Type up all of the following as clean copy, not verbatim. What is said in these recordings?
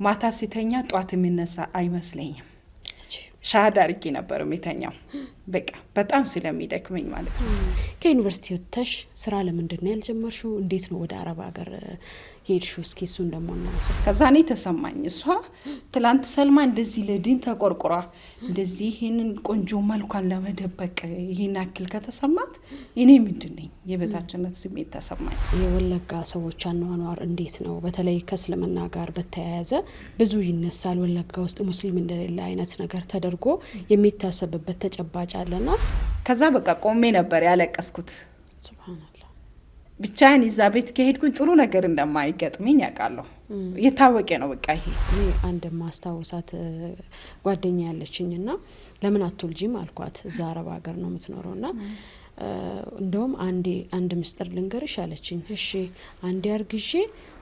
ማታ ሲተኛ ጧት የሚነሳ አይመስለኝም። ሻሃዳ አድርጌ ነበር የሚተኛው በቃ በጣም ስለሚደክመኝ ማለት ነው። ከዩኒቨርሲቲ ወጥተሽ ስራ ለምንድን ነው ያልጀመርሽው? እንዴት ነው ወደ አረብ ሀገር ሄድሽው? እስኪ እሱን ደግሞ እናንሳ። ከዛ እኔ ተሰማኝ እሷ ትላንት ሰልማ እንደዚህ ለዲን ተቆርቁራ እንደዚህ ይሄንን ቆንጆ መልኳን ለመደበቅ ይሄን አክል ከተሰማት እኔ ምንድነኝ የበታችነት ስሜት ተሰማኝ። የወለጋ ሰዎች አኗኗር እንዴት ነው? በተለይ ከእስልምና ጋር በተያያዘ ብዙ ይነሳል። ወለጋ ውስጥ ሙስሊም እንደሌለ አይነት ነገር ተደርጎ የሚታሰብበት ተጨባጭ አለና ከዛ በቃ ቆሜ ነበር ያለቀስኩት። ሱብሃንአላህ ብቻዬን እዛ ቤት ከሄድኩኝ ጥሩ ነገር እንደማይገጥመኝ ያውቃለሁ። የታወቀ ነው በቃ ይሄ። እኔ አንድ ማስታወሳት ጓደኛ ያለችኝና ለምን አትወልጂም አልኳት። እዛ አረብ ሀገር ነው የምትኖረውና እንደውም አንድ ምስጥር ልንገርሽ አለችኝ። እሺ አንዴ አርግዤ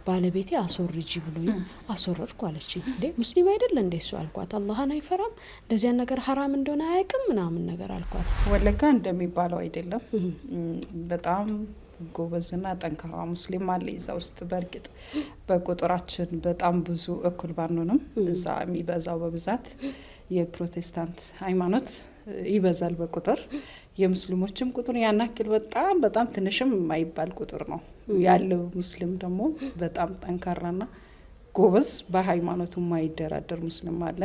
ባለቤቴ አስወርጂ ብሎኝ አስወረድኩ አለችኝ። እንዴ ሙስሊም አይደል እንዴ እሱ አልኳት። አላህን አይፈራም እንደዚያ ነገር ሐራም እንደሆነ አያውቅም ምናምን ነገር አልኳት። ወለጋ እንደሚባለው አይደለም። በጣም ጎበዝና ጠንካራ ሙስሊም አለ እዛ ውስጥ። በእርግጥ በቁጥራችን በጣም ብዙ እኩል ባንሆንም እዛ የሚበዛው በብዛት የፕሮቴስታንት ሃይማኖት ይበዛል በቁጥር። የሙስሊሞችም ቁጥር ያናክል በጣም ትንሽም የማይባል ቁጥር ነው ያለው። ሙስሊም ደግሞ በጣም ጠንካራና ጎበዝ በሃይማኖቱ የማይደራደር ሙስሊም አለ።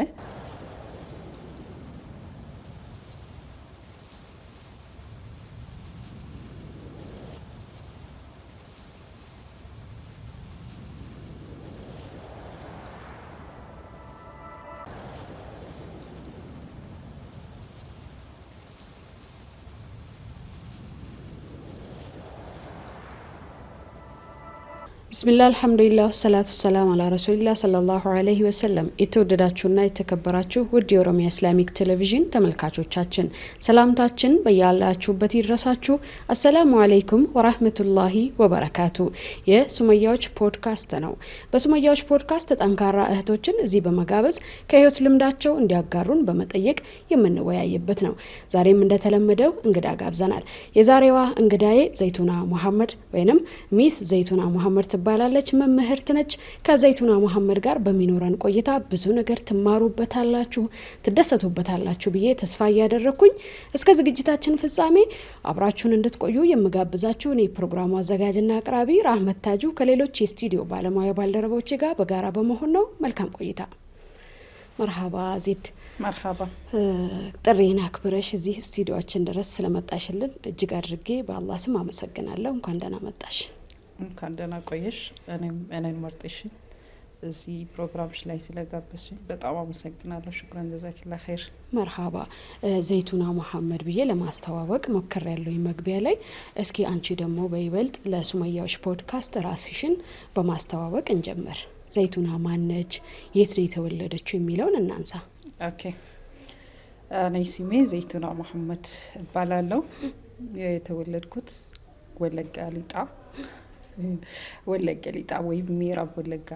ቢስሚላህ አልሐምዱሊላህ ወሰላቱ ወሰላሙ አላ ረሱሊላህ ሰለላሁ ዐለይሂ ወሰለም። የተወደዳችሁና የተከበራችሁ ውድ የኦሮሚያ ኢስላሚክ ቴሌቪዥን ተመልካቾቻችን ሰላምታችን በያላችሁበት ይድረሳችሁ። አሰላሙ አለይኩም ወራህመቱላሂ ወበረካቱ። የሱመያዎች ፖድካስት ነው። በሱመያዎች ፖድካስት ጠንካራ እህቶችን እዚህ በመጋበዝ ከህይወት ልምዳቸው እንዲያጋሩን በመጠየቅ የምንወያይበት ነው። ዛሬም እንደተለመደው እንግዳ ጋብዘናል። የዛሬዋ እንግዳዬ ዘይቱና መሐመድ ወይንም ሚስ ዘይቱና መሐመድ ትባላለች። መምህርት ነች። ከዘይቱና መሐመድ ጋር በሚኖረን ቆይታ ብዙ ነገር ትማሩበታላችሁ፣ ትደሰቱበታላችሁ ብዬ ተስፋ እያደረኩኝ እስከ ዝግጅታችን ፍጻሜ አብራችሁን እንድትቆዩ የምጋብዛችሁ እኔ ፕሮግራሙ አዘጋጅና አቅራቢ ራህመት ታጁ ከሌሎች የስቱዲዮ ባለሙያ ባልደረቦቼ ጋር በጋራ በመሆን ነው። መልካም ቆይታ። መርሃባ ዜድ። መርሃባ። ጥሪና አክብረሽ እዚህ ስቱዲዮአችን ድረስ ስለመጣሽልን እጅግ አድርጌ በአላህ ስም አመሰግናለሁ። እንኳን ደህና መጣሽ። እንኳን ደህና ቆየሽ። እኔን መርጠሽ እዚህ ፕሮግራምሽ ላይ ስለጋበዝሽ በጣም አመሰግናለሁ። ሽኩራን ጀዛኪላህ ኸይር። መርሃባ። ዘይቱና መሐመድ ብዬ ለማስተዋወቅ ሞክሬያለሁ መግቢያ ላይ። እስኪ አንቺ ደግሞ በይበልጥ ለሱመያዎች ፖድካስት ራስሽን በማስተዋወቅ እንጀምር። ዘይቱና ማነች? የት ነው የተወለደችው የሚለውን እናንሳ። ኦኬ። እኔ ስሜ ዘይቱና መሐመድ እባላለሁ። የተወለድኩት ወለጋ ሊጣ ወይም ምዕራብ ወለጋ።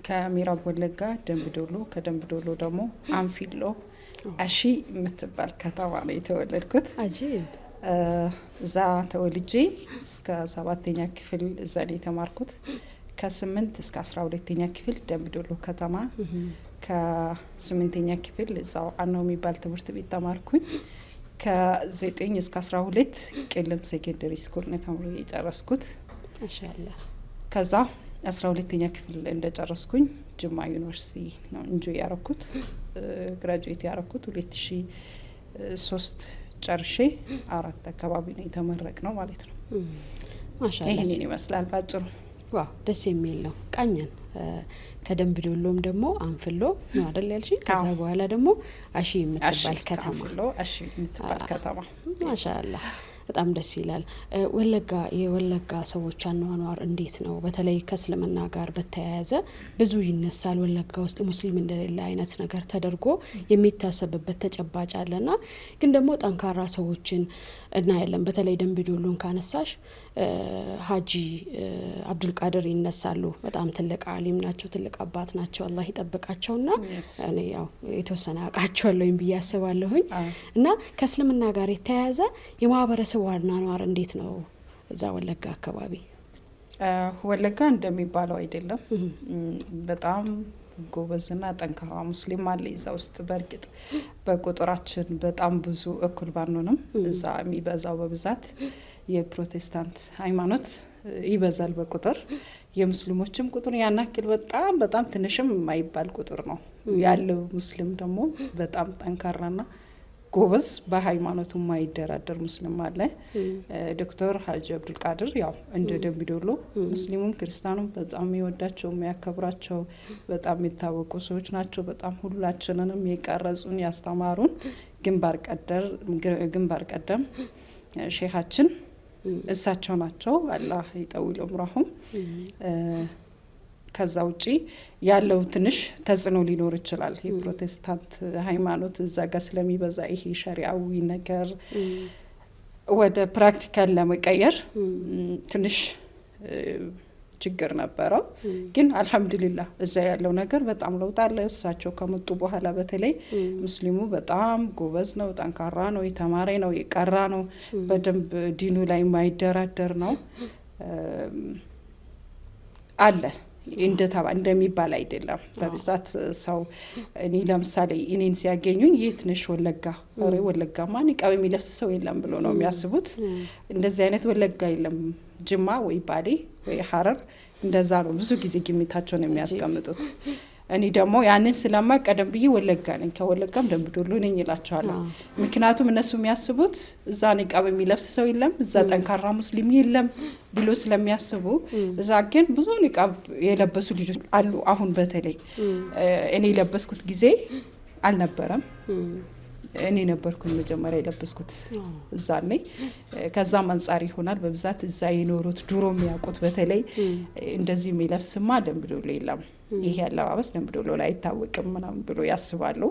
ከምዕራብ ወለጋ ደምቢዶሎ፣ ከደምቢዶሎ ደግሞ አንፊሎ አሺ የምትባል ከተማ ነው የተወለድኩት። አጂብ። እዛ ተወልጄ እስከ 7ኛ ክፍል እዛ ነው የተማርኩት። ከ8 እስከ 12ኛ ክፍል ደምቢዶሎ ከተማ፣ ከ8ኛ ክፍል እዛው አናው የሚባል ትምህርት ቤት ተማርኩኝ። ከ9 እስከ 12 ቄለም ሴኮንደሪ ስኩል ነው ተምሬ የጨረስኩት። ማሻአላህ። ከዛ 12ኛ ክፍል እንደጨረስኩኝ ጅማ ዩኒቨርሲቲ ነው እንጆይ ያረኩት። ግራጁዌት ያረኩት 2003 ጨርሼ 4 አካባቢ ነው የተመረቅ ነው ማለት ነው። ማሻአላህ። ይሄን ይመስላል ባጭሩ። ዋው ደስ የሚል ነው። ቃኘን። ከደምቢዶሎም ደግሞ አንፍሎ ነው አይደል ያልሽ? ከዛ በኋላ ደግሞ አሺ የምትባል ከተማ። ማሻአላህ በጣም ደስ ይላል። የወለጋ ሰዎች አኗኗር እንዴት ነው? በተለይ ከእስልምና ጋር በተያያዘ ብዙ ይነሳል። ወለጋ ውስጥ ሙስሊም እንደሌለ አይነት ነገር ተደርጎ የሚታሰብበት ተጨባጭ አለና ግን ደግሞ ጠንካራ ሰዎችን እናያለን። በተለይ ደምቢዶሎን ካነሳሽ ሀጂ አብዱልቃድር ይነሳሉ። በጣም ትልቅ አሊም ናቸው፣ ትልቅ አባት ናቸው። አላህ ይጠብቃቸውና እኔ ያው የተወሰነ አውቃቸዋለሁኝ ብዬ አስባለሁኝ። እና ከእስልምና ጋር የተያያዘ የማህበረሰቡ አኗኗር እንዴት ነው እዛ ወለጋ አካባቢ? ወለጋ እንደሚባለው አይደለም። በጣም ጎበዝና ጠንካራ ሙስሊም አለ እዛ ውስጥ። በእርግጥ በቁጥራችን በጣም ብዙ እኩል ባንሆንም እዛ የሚበዛው በብዛት የፕሮቴስታንት ሃይማኖት ይበዛል በቁጥር። የሙስሊሞችም ቁጥር ያን ያክል በጣም ትንሽም የማይባል ቁጥር ነው ያለው። ሙስሊም ደግሞ በጣም ጠንካራና ጎበዝ በሃይማኖቱ የማይደራደር ሙስሊም አለ። ዶክተር ሀጂ አብዱልቃድር ያው እንደ ደምቢዶሎ ሙስሊሙም ክርስቲያኑም በጣም የሚወዳቸው የሚያከብራቸው በጣም የሚታወቁ ሰዎች ናቸው። በጣም ሁላችንንም የቀረጹን ያስተማሩን ግንባር ቀደም ሼኻችን እሳቸው ናቸው። አላህ ይጠውል ዑምራሁም። ከዛ ውጪ ያለው ትንሽ ተጽዕኖ ሊኖር ይችላል። የፕሮቴስታንት ሃይማኖት እዛ ጋር ስለሚበዛ ይሄ ሸሪዓዊ ነገር ወደ ፕራክቲካል ለመቀየር ትንሽ ችግር ነበረው። ግን አልሐምዱሊላህ እዛ ያለው ነገር በጣም ለውጥ አለ። እሳቸው ከመጡ በኋላ በተለይ ሙስሊሙ በጣም ጎበዝ ነው፣ ጠንካራ ነው፣ የተማረ ነው፣ የቀራ ነው፣ በደንብ ዲኑ ላይ የማይደራደር ነው አለ። እንደሚባል አይደለም። በብዛት ሰው እኔ ለምሳሌ እኔን ሲያገኙኝ የት ነሽ ወለጋ፣ ወለጋማ ኒቃብ የሚለብስ ሰው የለም ብሎ ነው የሚያስቡት። እንደዚህ አይነት ወለጋ የለም፣ ጅማ ወይ ባሌ ወይ ሀረር እንደዛ ነው ብዙ ጊዜ ግምታቸውን የሚያስቀምጡት። እኔ ደግሞ ያንን ስለማ ቀደም ብዬ ወለጋ ነኝ፣ ከወለጋም ደምቢዶሎ ነኝ ይላቸዋለሁ። ምክንያቱም እነሱ የሚያስቡት እዛ ኒቃብ የሚለብስ ሰው የለም፣ እዛ ጠንካራ ሙስሊም የለም ብሎ ስለሚያስቡ፣ እዛ ግን ብዙ ኒቃብ የለበሱ ልጆች አሉ። አሁን በተለይ እኔ የለበስኩት ጊዜ አልነበረም። እኔ ነበርኩኝ መጀመሪያ የለበስኩት እዛ ነኝ። ከዛም አንጻር ይሆናል በብዛት እዛ የኖሩት ድሮ የሚያውቁት በተለይ እንደዚህ የሚለብስማ ደምቢዶሎ የለም፣ ይሄ አለባበስ ደምቢዶሎ ላይ አይታወቅም ምናምን ብሎ ያስባሉ።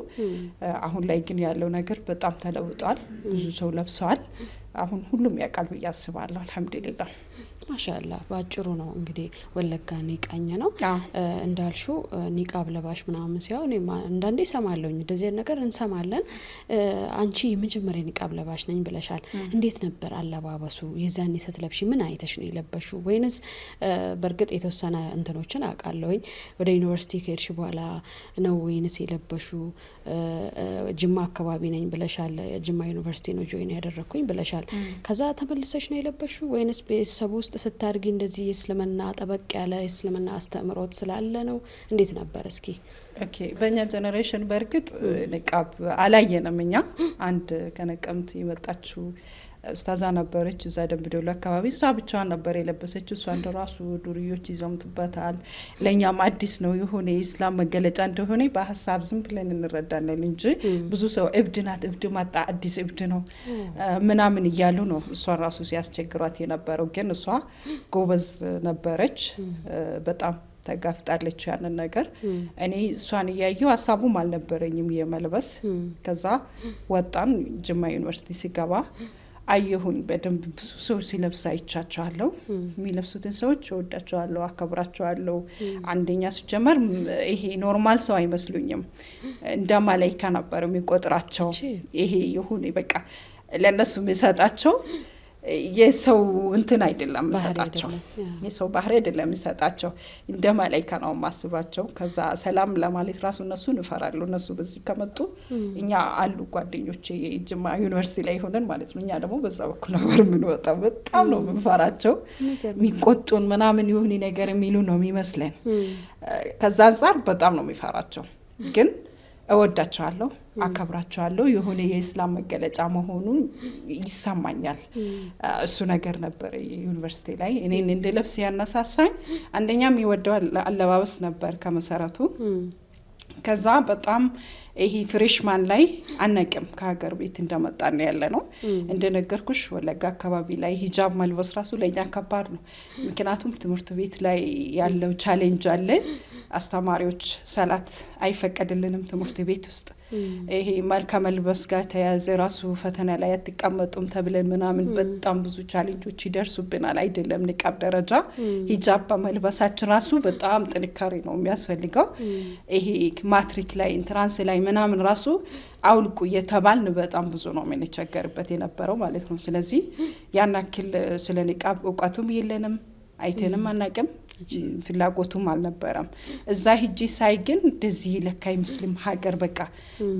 አሁን ላይ ግን ያለው ነገር በጣም ተለውጧል። ብዙ ሰው ለብሰዋል። አሁን ሁሉም ያውቃል ብዬ አስባለሁ። አልሐምዱሊላህ ማሻአላ። በአጭሩ ነው እንግዲህ ወለጋ ኒቃኝ ነው እንዳልሹ ኒቃብ ለባሽ ምናምን ሲሆን አንዳንዴ ሰማለሁኝ እንደዚህ ነገር እንሰማለን። አንቺ የመጀመሪያ ኒቃብ ለባሽ ነኝ ብለሻል። እንዴት ነበር አለባበሱ? የዛኔ ስትለብሺ ምን አይተሽ ነው የለበሹ? ወይንስ በእርግጥ የተወሰነ እንትኖችን አውቃለሁኝ ወደ ዩኒቨርሲቲ ከሄድሽ በኋላ ነው ወይንስ የለበሹ? ጅማ አካባቢ ነኝ ብለሻል። ጅማ ዩኒቨርሲቲ ነው ጆይን ያደረኩኝ ብለሻል። ከዛ ተመልሰሽ ነው የለበሹ ወይንስ ቤተሰብ ውስጥ ስታድጊ እንደዚህ የእስልምና ጠበቅ ያለ የእስልምና አስተምሮት ስላለ ነው? እንዴት ነበር እስኪ? ኦኬ፣ በእኛ ጀነሬሽን በእርግጥ ኒቃብ አላየንም። እኛ አንድ ከነቀምት የመጣችው ኡስታዛ ነበረች እዛ ደምቢዶሎ አካባቢ። እሷ ብቻዋን ነበር የለበሰች። እሷ እንደራሱ ዱርዮች ይዘምቱበታል። ለእኛም አዲስ ነው የሆነ የኢስላም መገለጫ እንደሆነ በሀሳብ ዝም ብለን እንረዳለን እንጂ ብዙ ሰው እብድ ናት፣ እብድ መጣ፣ አዲስ እብድ ነው ምናምን እያሉ ነው እሷን ራሱ ሲያስቸግሯት የነበረው። ግን እሷ ጎበዝ ነበረች፣ በጣም ተጋፍጣለች ያንን ነገር። እኔ እሷን እያየው ሀሳቡም አልነበረኝም የመልበስ። ከዛ ወጣን። ጅማ ዩኒቨርሲቲ ሲገባ አየሁኝ በደንብ ብዙ ሰዎች ሲለብስ አይቻቸዋለሁ። የሚለብሱትን ሰዎች እወዳቸዋለሁ፣ አከብራቸዋለሁ። አንደኛ ሲጀመር ይሄ ኖርማል ሰው አይመስሉኝም፣ እንደ ማላይካ ነበር የሚቆጥራቸው። ይሄ ይሁን በቃ ለእነሱ የሚሰጣቸው የሰው እንትን አይደለም የሚሰጣቸው፣ የሰው ባህሪ አይደለም የሚሰጣቸው፣ እንደ ማላይካ ነው ማስባቸው። ከዛ ሰላም ለማለት ራሱ እነሱን እፈራለሁ። እነሱ በዚህ ከመጡ እኛ አሉ ጓደኞቼ ጅማ ዩኒቨርሲቲ ላይ ሆነን ማለት ነው፣ እኛ ደግሞ በዛ በኩል ነበር የምንወጣው። በጣም ነው የምንፈራቸው፣ የሚቆጡን ምናምን የሆነ ነገር የሚሉ ነው የሚመስለን። ከዛ አንጻር በጣም ነው የሚፈራቸው። ግን እወዳቸዋለሁ፣ አከብራቸዋለሁ። የሆነ የኢስላም መገለጫ መሆኑ ይሰማኛል። እሱ ነገር ነበር ዩኒቨርሲቲ ላይ እኔን እንድለብስ ያነሳሳኝ። አንደኛ የሚወደው አለባበስ ነበር ከመሰረቱ። ከዛ በጣም ይሄ ፍሬሽማን ላይ አናቅም ከሀገር ቤት እንደመጣን ያለ ነው። እንደነገርኩሽ ወለጋ አካባቢ ላይ ሂጃብ መልበስ ራሱ ለኛ ከባድ ነው። ምክንያቱም ትምህርት ቤት ላይ ያለው ቻሌንጅ አለ። አስተማሪዎች ሰላት አይፈቀድልንም ትምህርት ቤት ውስጥ። ይሄ መልከ መልበስ ጋር ተያዘ ራሱ ፈተና ላይ አትቀመጡም ተብለን ምናምን በጣም ብዙ ቻሌንጆች ይደርሱብናል። አይደለም ንቃብ ደረጃ ሂጃብ በመልበሳችን ራሱ በጣም ጥንካሬ ነው የሚያስፈልገው። ይሄ ማትሪክ ላይ ኢንትራንስ ላይ ምናምን ራሱ አውልቁ እየተባልን በጣም ብዙ ነው የምንቸገርበት የነበረው ማለት ነው። ስለዚህ ያን ያክል ስለ ንቃብ እውቀቱም የለንም። አይተንም አናቅም ፍላጎቱም አልነበረም እዛ ሂጂ ሳይ ግን እንደዚህ ለካይ ሙስሊም ሀገር በቃ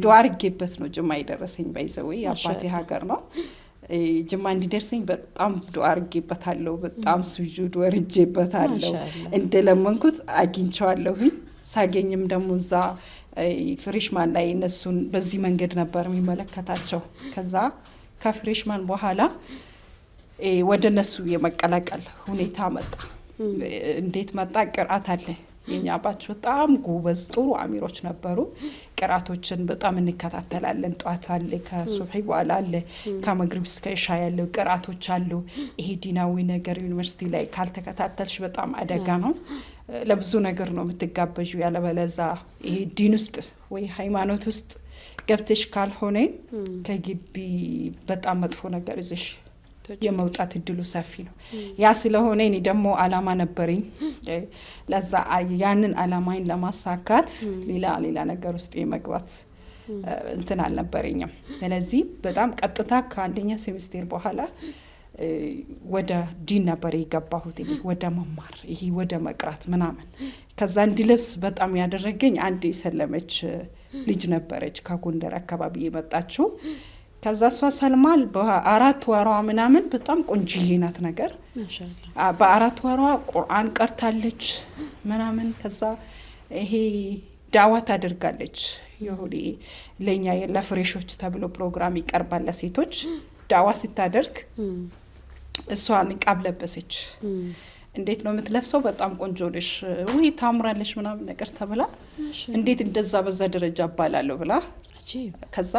ዱዓ አድርጌበት ነው ጅማ ይደረሰኝ ባይዘው አባቴ ሀገር ነው ጅማ እንዲደርሰኝ በጣም ዱዓ አድርጌበታለሁ በጣም ሱጁድ ወርጄበታለሁ እንደለመንኩት አግኝቻለሁ ሳገኝም ደግሞ እዛ ፍሬሽማን ላይ እነሱን በዚህ መንገድ ነበር የሚመለከታቸው ከዛ ከፍሬሽማን በኋላ ወደ እነሱ የመቀላቀል ሁኔታ መጣ እንዴት መጣ ቅርአት አለ የኛ አባች በጣም ጎበዝ ጥሩ አሚሮች ነበሩ ቅርአቶችን በጣም እንከታተላለን ጧት አለ ከሱብሂ በኋላ አለ ከመግሪብ እስከ ኢሻ ያለው ቅርአቶች አሉ ይሄ ዲናዊ ነገር ዩኒቨርሲቲ ላይ ካልተከታተልሽ በጣም አደጋ ነው ለብዙ ነገር ነው የምትጋበዡ ያለበለዛ ይሄ ዲን ውስጥ ወይ ሃይማኖት ውስጥ ገብተሽ ካልሆነ ከግቢ በጣም መጥፎ ነገር ይዘሽ የመውጣት እድሉ ሰፊ ነው ያ ስለሆነ እኔ ደግሞ አላማ ነበርኝ ለዛ ያንን አላማዬን ለማሳካት ሌላ ነገር ውስጥ የመግባት እንትን አልነበረኝም ስለዚህ በጣም ቀጥታ ከአንደኛ ሴሚስተር በኋላ ወደ ዲን ነበር የገባሁት ወደ መማር ይሄ ወደ መቅራት ምናምን ከዛ እንድለብስ በጣም ያደረገኝ አንድ የሰለመች ልጅ ነበረች ከጎንደር አካባቢ የመጣችው ከዛ እሷ ሰልማል በአራት ወሯ ምናምን በጣም ቆንጆዬ ናት ነገር ማሻአላህ በአራት ወሯ ቁርአን ቀርታለች ምናምን ከዛ ይሄ ዳዋ ታደርጋለች ይሁዲ ለኛ ለፍሬሾች ተብሎ ፕሮግራም ይቀርባል ለሴቶች ዳዋ ሲታደርግ እሷ ንቃብ ለበሰች እንዴት ነው የምትለብሰው በጣም ቆንጆ ነሽ ወይ ታምራለሽ ምናምን ነገር ተብላ እንዴት እንደዛ በዛ ደረጃ አባላለሁ ብላ ከዛ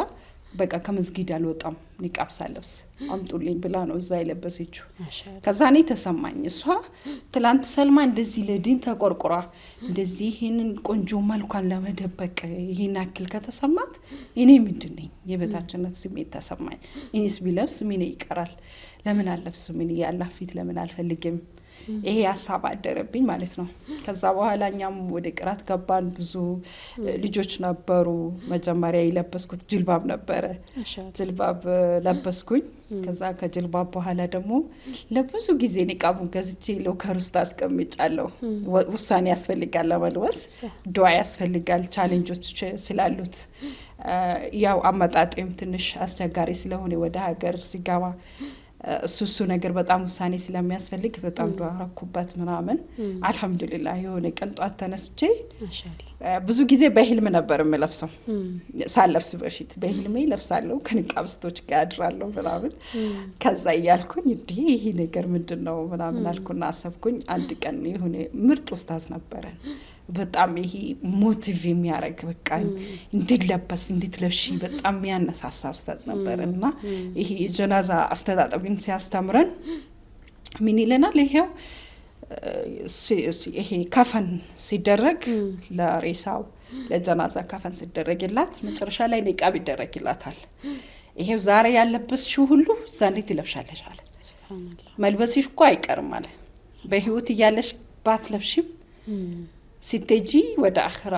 በቃ ከመስጊድ አልወጣም ንቃብ ሳለብስ አምጡልኝ ብላ ነው እዛ የለበሰችው ከዛ እኔ ተሰማኝ እሷ ትላንት ሰልማ እንደዚህ ለዲን ተቆርቆራ እንደዚህ ይሄንን ቆንጆ መልኳን ለመደበቅ ይሄን አክል ከተሰማት እኔ ምንድነኝ የበታችነት ስሜት ተሰማኝ እኔስ ቢለብስ ምን ይቀራል ለምን አለብስም እኔ ያላህ ፊት ለምን አልፈልግም ይሄ ሐሳብ አደረብኝ ማለት ነው ከዛ በኋላኛም ወደ ቅራት ገባን ብዙ ልጆች ነበሩ መጀመሪያ ይለበስኩት ጅልባብ ነበረ ጅልባብ ለበስኩኝ ከዛ ከጅልባብ በኋላ ደግሞ ለብዙ ጊዜ ንቃቡን ገዝቼ ሎከር ውስጥ አስቀምጫለሁ ውሳኔ ያስፈልጋል ለመልበስ ዱዓ ያስፈልጋል ቻሌንጆች ስላሉት ያው አመጣጤም ትንሽ አስቸጋሪ ስለሆነ ወደ ሀገር ሲገባ እሱ ነገር በጣም ውሳኔ ስለሚያስፈልግ በጣም ዱዓ አረኩበት ምናምን አልহামዱሊላህ የሆነ ቀን ጧት ተነስቼ ማሻአላህ ብዙ ጊዜ በህልም ነበር የምለብሰው ሳለብስ በፊት በህልሜ ለብሳለሁ ከንቃብስቶች ጋር አድራለሁ ምናምን ከዛ ያልኩኝ ይሄ ነገር ምንድነው ምናምን አልኩና አሰብኩኝ አንድ ቀን የሆነ ምርጥ ኡስታዝ ነበረን በጣም ይሄ ሞቲቭ የሚያረግ በቃ እንድለበስ እንድትለብሺ በጣም የሚያነሳሳ ኡስታዝ ነበርና ይሄ ጀናዛ አስተጣጣብን ሲያስተምረን ምን ይለናል ይሄ ከፈን ሲደረግ ለሬሳው ለጀናዛ ከፈን ሲደረግላት መጨረሻ ላይ ንቃብ ይደረግላታል ይሄው ዛሬ ያለበስሽው ሁሉ ዛሬ ትለብሻለሽ አለ ሱብሃንአላህ መልበስሽ እኮ አይቀርም አለ በህይወት ያለሽ ባትለብሽም ሲተጂ ወደ አኺራ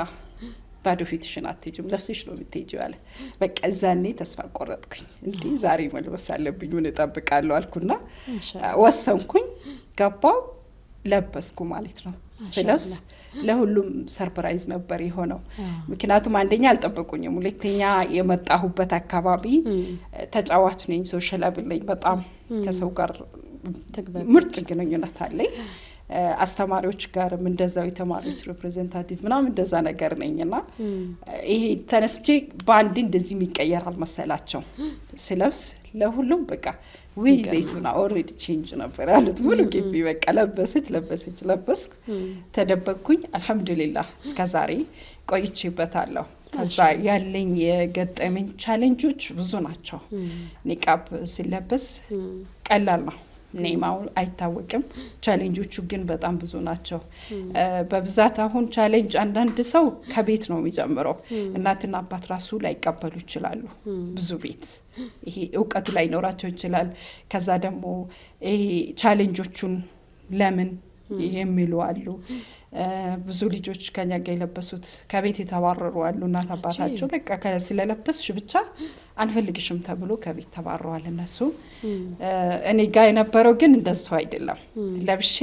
ባዶ ፊትሽን አትሄጂም ለብስሽ ነው የምትሄጂው አለ በቃ ዛኔ ተስፋ ቆረጥኩኝ እንዴ ዛሬ መልበስ አለብኝ ምን እጠብቃለሁ አልኩና ወሰንኩኝ ገባው ለበስኩ ማለት ነው ስለስ ለሁሉም ሰርፕራይዝ ነበር የሆነው ምክንያቱም አንደኛ አልጠበቁኝም ሁለተኛ የመጣሁበት አካባቢ ተጫዋች ነኝ ሶሻል አብለኝ በጣም ከሰው ጋር ምርጥ ግንኙነት አለኝ አስተማሪዎች ጋር እንደዛው የተማሪዎች ሪፕሬዘንታቲቭ ምናምን እንደዛ ነገር ነኝና ይሄ ተነስቼ ባንድ እንደዚህ የሚቀየር አልመሰላቸው ስለብስ ለሁሉም በቃ ወይ ዘይቱና ኦሬዲ ቼንጅ ነበር ያሉት ሙሉ ግቢ በቃ ለበስኩ ተደበቅኩኝ አልহামዱሊላህ እስከዛሬ ቆይቼበታለሁ ከዛ ያለኝ የገጠመኝ ቻሌንጆች ብዙ ናቸው ንቃብ ሲለበስ ቀላል ነው ኔማው አይታወቅም ቻሌንጆቹ ግን በጣም ብዙ ናቸው በብዛት አሁን ቻሌንጅ አንዳንድ ሰው ከቤት ነው የሚጀምረው እናትና አባት ራሱ ላይ ቀበሉ ይችላሉ ብዙ ቤት ይሄ ዕውቀቱ ላይ ኖራቸው ይችላል ከዛ ደግሞ ይሄ ቻሌንጆቹን ለምን የሚሉ አሉ ብዙ ልጆች ከኛ ጋር የለበሱት ከቤት የተባረሩ አሉ። እናት አባታቸው በቃ ስለለበስሽ ብቻ አንፈልግሽም ተብሎ ከቤት ተባረዋል እነሱ። እኔ ጋር የነበረው ግን እንደዛው አይደለም። ለብሼ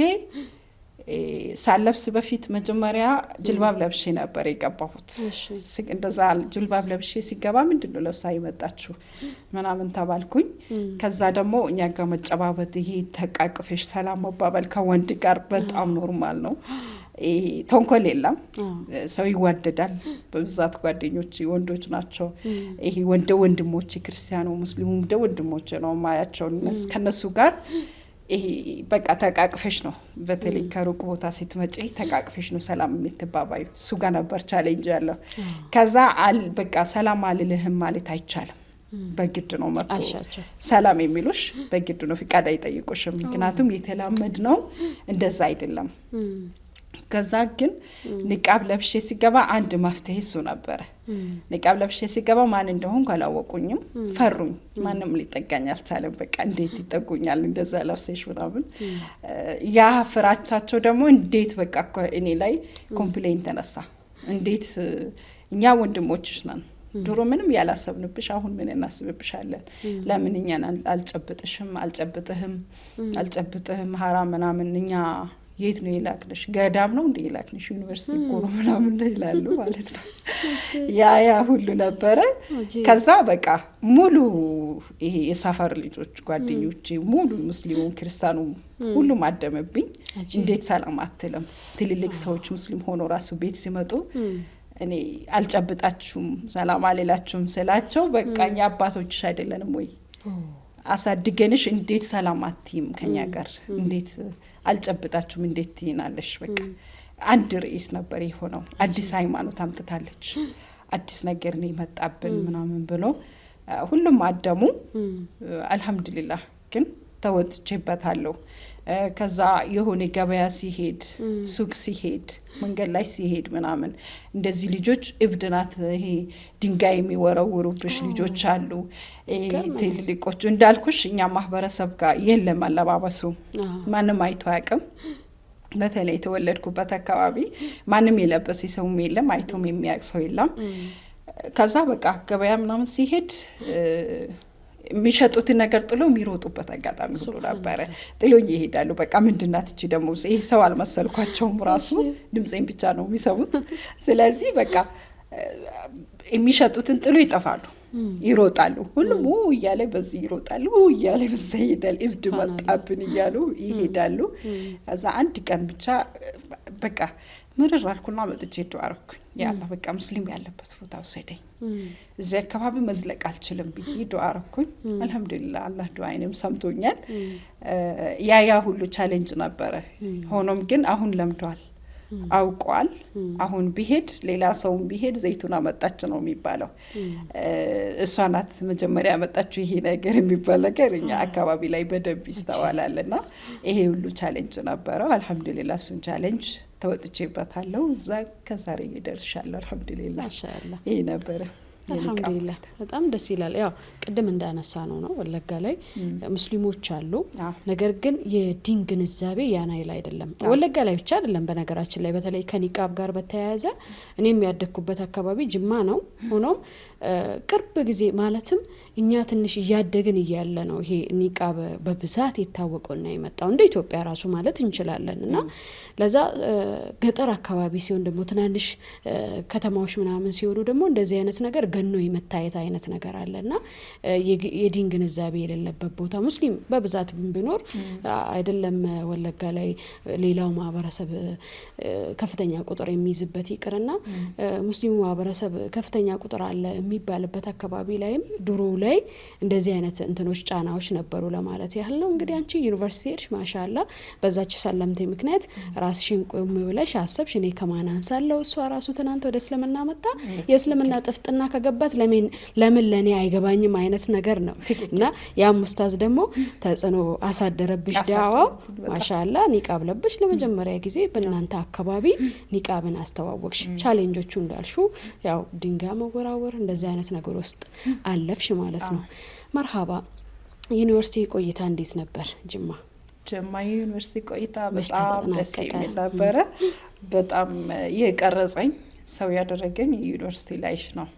ሳለብስ በፊት መጀመሪያ ጅልባብ ለብሼ ነበር የገባሁት። እንደዛ ጅልባብ ለብሼ ሲገባ ምንድነው ለብሳ የመጣችሁ ምናምን ተባልኩኝ። ከዛ ደግሞ እኛ ጋር መጨባበጥ ይሄ ተቃቅፈሽ ሰላም መባባል ከወንድ ጋር በጣም ኖርማል ነው። ተንኮል የለም። ሰው ይዋደዳል። በብዛት ጓደኞች ወንዶች ናቸው። ይሄ ወንድሞች ክርስቲያኑ ሙስሊሙ ወንድሞች ነው ማያቸው። ከነሱ ጋር ይሄ በቃ ተቃቅፈሽ ነው። በተለይ ከሩቅ ቦታ ስትመጪ ተቃቅፈሽ ነው ሰላም የምትባባዩ። እሱ ጋር ነበር ቻሌንጅ ያለው። ከዛ በቃ ሰላም አልልህም ማለት አይቻልም። በግድ ነው መጥቶ ሰላም የሚሉሽ በግድ ነው። ፍቃድ አይጠይቁሽም። ምክንያቱም የተላመድ ነው እንደዛ አይደለም። ከዛ ግን ንቃብ ለብሼ ሲገባ አንድ መፍትሄ እሱ ነበረ። ንቃብ ለብሼ ሲገባ ማን እንደሆንኩ አላወቁኝም፣ ፈሩኝ። ማንም ሊጠጋኝ አልቻለም። በቃ እንዴት ይጠጉኛል እንደዛ ለብሰሽ ምናምን። ያ ፍራቻቸው ደግሞ እንዴት በቃ እኔ ላይ ኮምፕሌን ተነሳ። እንዴት እኛ ወንድሞችሽ ነን፣ ድሮ ምንም ያላሰብንብሽ አሁን ምን እናስብብሻለን? ለምን እኛን አልጨብጥህም ሐራም ምናምን እኛ የት ነው የላክነሽ? ገዳም ነው እንደ የላክነሽ? ዩኒቨርሲቲ እኮ ነው ምናምን ይላሉ ማለት ነው። ያ ሁሉ ነበረ። ከዛ በቃ ሙሉ ይሄ የሰፈር ልጆች ጓደኞቼ ሙሉ ሙስሊሙ ክርስቲያኑ ሁሉም አደመብኝ። እንዴት ሰላም አትልም? ትልልቅ ሰዎች ሙስሊም ሆኖ ራሱ ቤት ሲመጡ እኔ አልጨብጣችሁም ሰላም አልላችሁም ስላቸው በቃ እኛ አባቶችሽ አይደለንም ወይ አሳድገንሽ እንዴት ሰላም አትይም ከኛ ጋር እንዴት አልጨብጣችሁም እንዴት ትይናለሽ? በቃ አንድ ርዕስ ነበር የሆነው። አዲስ ሃይማኖት አምጥታለች፣ አዲስ ነገር ነው የመጣብን ምናምን ብሎ ሁሉም አደሙ። አልহামዱሊላህ ግን ተወጥቼበታለሁ። ከዛ የሆነ ገበያ ሲሄድ ሱቅ ሲሄድ መንገድ ላይ ሲሄድ ምናምን እንደዚህ ልጆች እብድናት ይሄ ድንጋይ የሚወረውሩብሽ ልጆች አሉ። ትልልቆቹ እንዳልኩሽ እኛ ማህበረሰብ ጋር የለም አለባበሱ። ማንም አይቶ አያውቅም። በተለይ የተወለድኩበት አካባቢ ማንም የለበሰ ሰውም የለም፣ አይቶም የሚያውቅ ሰው የለም። ከዛ በቃ ገበያ ምናምን ሲሄድ የሚሸጡትን ነገር ጥሎ የሚሮጡበት አጋጣሚ ሁሉ ነበረ። ጥሎኝ ይሄዳሉ። በቃ ምንድናት እቺ ደግሞ ይሄ ሰው አልመሰልኳቸውም። ራሱ ድምጼን ብቻ ነው የሚሰሙት። ስለዚህ በቃ የሚሸጡትን ጥሎ ይጠፋሉ፣ ይሮጣሉ። ሁሉም እያለ በዚህ ይሮጣሉ፣ እያለ በዛ ይሄዳል። እብድ መጣብን እያሉ ይሄዳሉ። ከዛ አንድ ቀን ብቻ በቃ ምርር አልኩና መጥቼ ዱዓ አረኩኝ። ያላ በቃ ሙስሊም ያለበት ቦታ ወሰደኝ። እዚህ አካባቢ መዝለቅ አልችልም ብዬ ዱዓ አረኩኝ። አልহামዱሊላህ አላህ ዱዓዬንም ሰምቶኛል። ያ ሁሉ ቻሌንጅ ነበረ። ሆኖም ግን አሁን ለምዷል፣ አውቋል። አሁን ቢሄድ ሌላ ሰውም ቢሄድ ዘይቱን አመጣች ነው የሚባለው። እሷ ናት መጀመሪያ ያመጣችው ይሄ ነገር የሚባል ነገር እኛ አካባቢ ላይ በደንብ ይስተዋላልና ይሄ ሁሉ ቻሌንጅ ነበረው። አልহামዱሊላህ እሱን ቻሌንጅ ተወጥቼበታለሁ። ከዛሬ ይደርሻለሁ። አልহামዱሊላህ ማሻአላህ። ይሄ ነበረ አልহামዱሊላህ። በጣም ደስ ይላል። ያው ቅድም እንዳነሳ ነው ወለጋ ላይ ሙስሊሞች አሉ። ነገር ግን የዲን ግንዛቤ ያን አይል አይደለም። ወለጋ ላይ ብቻ አይደለም በነገራችን ላይ በተለይ ከኒቃብ ጋር በተያያዘ እኔም ያደኩበት አካባቢ ጅማ ነው። ሆኖም ቅርብ ጊዜ ማለትም እኛ ትንሽ እያደግን እያለ ነው ይሄ ኒቃብ በብዛት የታወቀውና የመጣው እንደ ኢትዮጵያ ራሱ ማለት እንችላለን። እና ለዛ ገጠር አካባቢ ሲሆን ደግሞ ትናንሽ ከተማዎች ምናምን ሲሆኑ ደግሞ እንደዚህ አይነት ነገር ገኖ የመታየት አይነት ነገር አለና የዲን ግንዛቤ የሌለበት ቦታ ሙስሊም በብዛት ቢኖር አይደለም ወለጋ ላይ ሌላው ማህበረሰብ ከፍተኛ ቁጥር የሚይዝበት ይቅርና ሙስሊሙ ማህበረሰብ ከፍተኛ ቁጥር አለ የሚባልበት አካባቢ ላይም ድሮ ላይ እንደዚህ አይነት እንትኖች ጫናዎች ነበሩ ለማለት ያህል ነው። እንግዲህ አንቺ ዩኒቨርሲቲ ሄድሽ ማሻአላ በዛች ሰለምቴ ምክንያት ራስሽን ቆም ብለሽ አሰብሽ እኔ ከማን አንሳለሁ? እሷ ራሱ ትናንት ወደ እስልምና መጣ የእስልምና ጥፍጥና ከገባት ለምን ለኔ አይገባኝም አይነት ነገር ነው። እና ያም ኡስታዝ ደግሞ ተጽዕኖ አሳደረብሽ ዳዋው ማሻአላ ኒቃብ ለብሽ ለመጀመሪያ ጊዜ በእናንተ አካባቢ ኒቃብን አስተዋወቅሽ። ቻሌንጆቹ እንዳልሹ ያው ድንጋይ መወራወር እንደዚህ አይነት ነገር ውስጥ አለፍሽ ማለት ነው። መርሃባ ዩኒቨርሲቲ ቆይታ እንዴት ነበር ጅማ? ጅማ ዩኒቨርሲቲ ቆይታ በጣም ደስ የሚል ነበረ። በጣም የቀረጸኝ ሰው ያደረገኝ ዩኒቨርሲቲ ላይፍ ነው።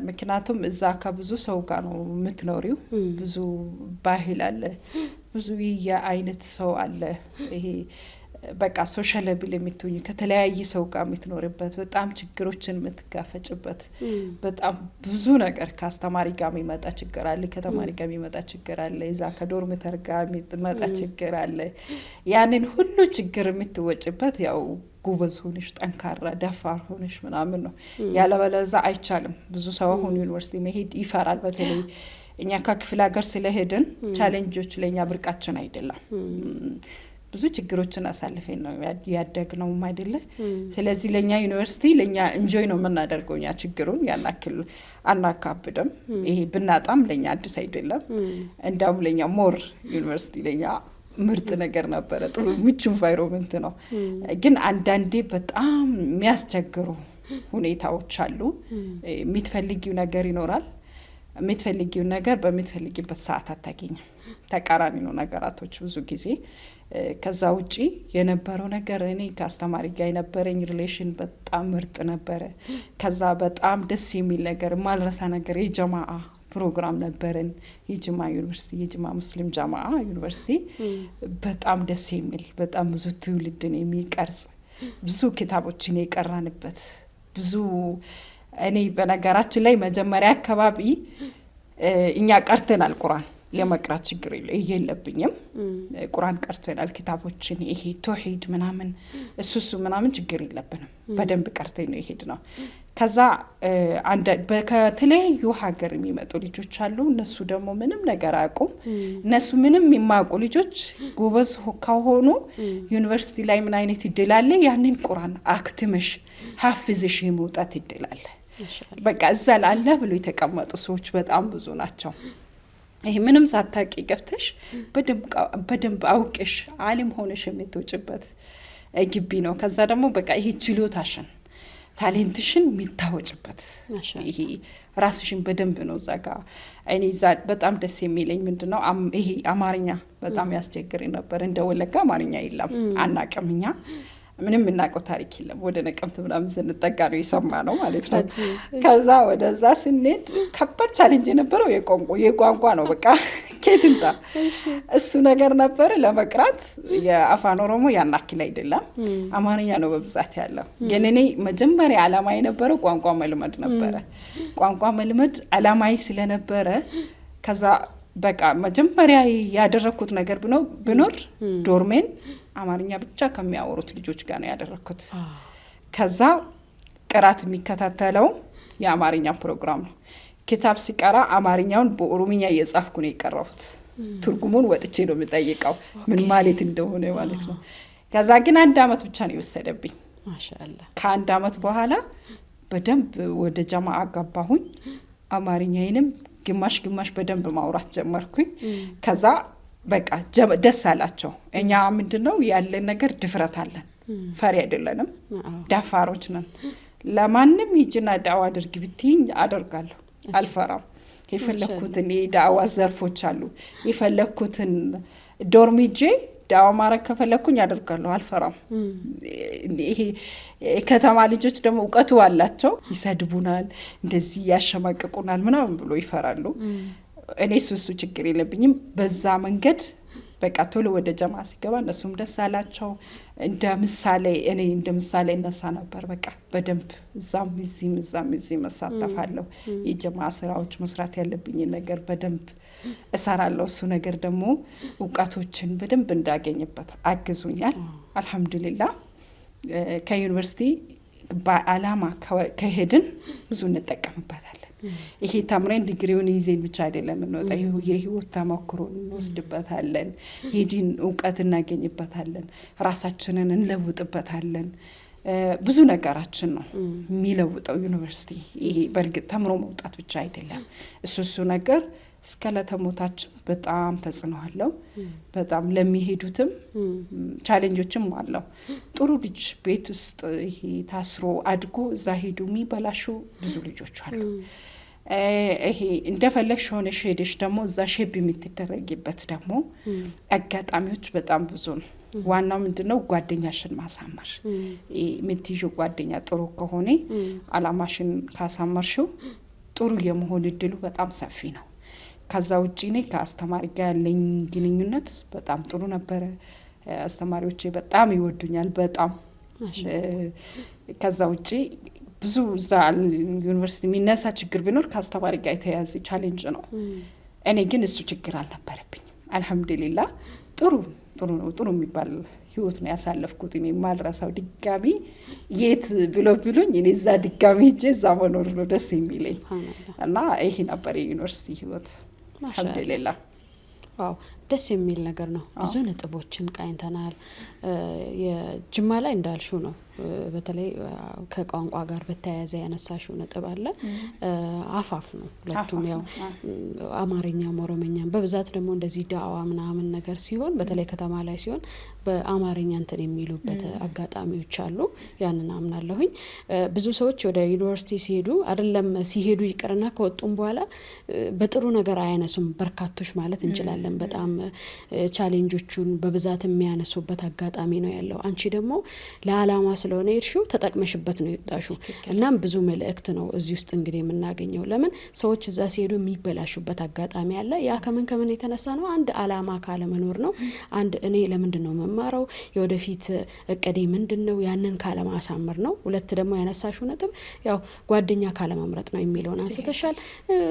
ምክንያቱም እዛ ከብዙ ሰው ጋር ነው የምትኖሪው። ብዙ ባህል አለ፣ ብዙ የአይነት ሰው አለ። ይሄ በቃ ሶሻላብል የምትሆኝ ከተለያየ ሰው ጋር የምትኖርበት፣ በጣም ችግሮችን የምትጋፈጭበት፣ በጣም ብዙ ነገር ከአስተማሪ ጋር የሚመጣ ችግር አለ፣ ከተማሪ ጋር የሚመጣ ችግር አለ፣ እዛ ከዶርሚተር ጋር የሚመጣ ችግር አለ። ያንን ሁሉ ችግር የምትወጭበት ያው ጎበዝ ሆነሽ ጠንካራ ደፋር ሆነሽ ምናምን ነው። ያለበለዛ አይቻልም። ብዙ ሰው አሁን ዩኒቨርሲቲ መሄድ ይፈራል። በተለይ እኛ ከክፍለ ሀገር ስለሄድን ቻሌንጆች ለኛ ብርቃችን አይደለም። ብዙ ችግሮችን አሳልፈን ነው ያደግነው አይደለ? ስለዚህ ለኛ ዩኒቨርሲቲ ለኛ ኢንጆይ ነው የምናደርገው። ኛ ችግሩን ያናክል አናካብደም። ይሄ ብናጣም ለኛ አዲስ አይደለም። እንዳውም ለኛ ሞር ዩኒቨርሲቲ ለኛ ምርጥ ነገር ነበረ። ጥሩ ምቹ ኢንቫይሮንመንት ነው። ግን አንዳንዴ በጣም የሚያስቸግሩ ሁኔታዎች አሉ። የምትፈልጊው ነገር ይኖራል። የምትፈልጊው ነገር በምትፈልጊበት ሰዓት አታገኝም። ተቃራኒ ነው ነገራቶች ብዙ ጊዜ። ከዛ ውጪ የነበረው ነገር እኔ ከአስተማሪ ጋር የነበረኝ ሪሌሽን በጣም ምርጥ ነበረ። ከዛ በጣም ደስ የሚል ነገር ማልረሳ ነገር የጀማዓ ፕሮግራም ነበረን። የጅማ ዩኒቨርሲቲ የጅማ ሙስሊም ጀማዓ ዩኒቨርሲቲ በጣም ደስ የሚል በጣም ብዙ ትውልድን የሚቀርጽ ብዙ ኪታቦችን የቀራንበት ብዙ እኔ በነገራችን ላይ መጀመሪያ አካባቢ እኛ ቀርተናል ቁርአን ለመቅራት ችግር የለብኝም። ቁርአን ቀርተናል ኪታቦችን ይሄ ተውሂድ ምናምን እሱሱ ምናምን ችግር የለብንም። በደንብ ቀርተን ነው ይሄድ ነው። ከዛ ከተለያዩ ሀገር የሚመጡ ልጆች አሉ። እነሱ ደግሞ ምንም ነገር አያውቁም። እነሱ ምንም የማያውቁ ልጆች ጎበዝ ከሆኑ ዩኒቨርሲቲ ላይ ምን አይነት እድል አለ? ያንን ቁርአን አክትመሽ ሀፍዝሽ የመውጣት እድል አለ። በቃ እዛ ላለ ብሎ የተቀመጡ ሰዎች በጣም ብዙ ናቸው። ይሄ ምንም ሳታቂ ገብተሽ በደንብ አውቅሽ ዓለም ሆነሽ የምትወጭበት ግቢ ነው። ከዛ ደግሞ በቃ ይሄ ችሎታሽን ታሌንትሽን የሚታወጭበት ይሄ ራስሽን በደንብ ነው እዛ ጋር። እኔ እዛ በጣም ደስ የሚለኝ ምንድነው ይሄ አማርኛ በጣም ያስቸግረኝ ነበር። እንደ ወለጋ አማርኛ የለም አናውቅም እኛ ምንም እናውቀው ታሪክ የለም። ወደ ነቀምት ምናምን ስንጠጋ ነው የሰማነው ማለት ነው። ከዛ ወደዛ ስንሄድ ከባድ ቻሌንጅ የነበረው የቋንቋ ነው። በቃ ከትምጣ እሱ ነገር ነበር ለመቅራት። የአፋን ኦሮሞ ያናክል አይደለም አማርኛ ነው በብዛት ያለው። ግን እኔ መጀመሪያ ዓላማ የነበረው ቋንቋ መልመድ ነበረ። ቋንቋ መልመድ ዓላማዬ ስለነበረ ከዛ በቃ መጀመሪያ ያደረኩት ነገር ብኖር ዶርሜን አማርኛ ብቻ ከሚያወሩት ልጆች ጋር ነው ያደረኩት። ከዛ ቅራት የሚከታተለው የአማርኛ ፕሮግራም ነው። ኪታብ ሲቀራ አማርኛውን በኦሮምኛ እየጻፍኩ ነው የቀራሁት። ትርጉሙን ወጥቼ ነው የምጠይቀው ምን ማለት እንደሆነ ማለት ነው። ከዛ ግን 1 አመት ብቻ ነው የወሰደብኝ። ማሻአላህ ከ1 አመት በኋላ በደንብ ወደ ጀማዓ ገባሁኝ። አማርኛዬንም ግማሽ በደንብ ማውራት ጀመርኩኝ። ከዛ በቃ ደስ አላቸው። እኛ ምንድነው ያለን ነገር ድፍረት አለን። ፈሪ አይደለንም፣ ዳፋሮች ነን። ለማንም ሂጂና ዳዋ አድርጊ ብትይኝ አደርጋለሁ፣ አልፈራም። የፈለኩትን የዳዋ ዘርፎች አሉ። የፈለኩትን ዶርሚጄ ዳዋ ማረግ ከፈለኩኝ አደርጋለሁ፣ አልፈራም። ይሄ ከተማ ልጆች ደግሞ እውቀቱ አላቸው። ይሰድቡናል፣ እንደዚህ ያሸማቅቁናል ምናምን ብሎ ይፈራሉ። እኔ እሱ ችግር የለብኝም። በዛ መንገድ በቃ ቶሎ ወደ ጀማ ሲገባ እነሱም ደስ አላቸው። እንደ ምሳሌ እነሳ ነበር። በቃ በደንብ እዛም እዚህም እሳተፋለሁ። የጀማ ስራዎች መስራት ያለብኝ ነገር በደንብ እሰራለሁ። እሱ ነገር ደግሞ እውቀቶችን በደንብ እንዳገኝበት አግዙኛል። አልহামዱሊላህ ከዩኒቨርሲቲ በአላማ ከሄድን ብዙ እንጠቀምበታለን። ይሄ ተምረን ዲግሪውን ይዘን ብቻ አይደለም እንወጣ። የህይወት ተሞክሮ እንወስድበታለን። የዲን እውቀት እናገኝበታለን። ራሳችንን እንለውጥበታለን። ብዙ ነገራችን ነው የሚለውጠው ዩኒቨርሲቲ። ይሄ በርግጥ ተምሮ መውጣት ብቻ አይደለም። እሱ ነገር እስከ ለተሞታችን በጣም ተጽዕኖ አለው። በጣም ለሚሄዱትም ቻሌንጆችም አለው። ጥሩ ልጅ ቤት ውስጥ ይሄ ታስሮ አድጎ እዛ ሄዱ የሚበላሹ ብዙ ልጆች አሉ። ይሄ እንደፈለግሽ ሆነሽ ሄደሽ ደግሞ እዛ ሼፕ የምትደረጊበት ደግሞ አጋጣሚዎች በጣም ብዙ ነው። ዋናው ምንድነው ጓደኛሽን ማሳመር። የምትይዥው ጓደኛ ጥሩ ከሆነ አላማሽን ካሳመርሽው ጥሩ የመሆን እድሉ በጣም ሰፊ ነው። ከዛ ውጪ እኔ ከአስተማሪ ጋር ያለኝ ግንኙነት በጣም ጥሩ ነበረ። አስተማሪዎቼ በጣም ይወዱኛል በጣም። ከዛ ውጪ ብዙ እዛ ዩኒቨርሲቲ የሚነሳ ችግር ቢኖር ከአስተማሪ ጋር የተያያዘ ቻሌንጅ ነው። እኔ ግን እሱ ችግር አልነበረብኝም። አልሐምዱሊላህ ጥሩ ነው የሚባል ህይወት ነው ያሳለፍኩት። እኔ የማልረሳው ድጋሚ የት ብሎኝ እኔ እዛ ድጋሚ ሄጄ እዛ መኖር ነው ደስ የሚለኝ እና ይሄ ነበር የዩኒቨርሲቲ ህይወት አልሐምዱሊላህ። ዋው ደስ የሚል ነገር ነው። ብዙ ነጥቦችን ቃኝተናል። የጅማ ላይ እንዳልሹ ነው በተለይ ከቋንቋ ጋር በተያያዘ ያነሳሽው ነጥብ አለ። አፋፍ ነው ሁለቱም ያው አማርኛም ኦሮምኛም በብዛት ደግሞ እንደዚህ ዳዋ ምናምን ነገር ሲሆን በተለይ ከተማ ላይ ሲሆን በአማርኛ እንትን የሚሉበት አጋጣሚዎች አሉ። ያንን አምናለሁኝ። ብዙ ሰዎች ወደ ዩኒቨርሲቲ ሲሄዱ አይደለም ሲሄዱ ይቅርና ከወጡም በኋላ በጥሩ ነገር አያነሱም በርካቶች ማለት እንችላለን። በጣም ቻሌንጆቹን በብዛት የሚያነሱበት አጋጣሚ ነው ያለው። አንቺ ደግሞ ለዓላማ ስለሆነ እርሹ ተጠቅመሽበት ነው የወጣሽው። እናም ብዙ መልእክት ነው እዚህ ውስጥ እንግዲህ የምናገኘው። ለምን ሰዎች እዛ ሲሄዱ የሚበላሹበት አጋጣሚ አለ። ያ ከምን የተነሳ ነው? አንድ ዓላማ ካለ መኖር ነው። አንድ እኔ ለምንድን ነው መማረው? የወደፊት እቅዴ ምንድነው? ያንን ካለ ማሳመር ነው። ሁለት ደግሞ ያነሳሽው ነጥብ ያው ጓደኛ ካለ መምረጥ ነው የሚለውን አንስተሻል።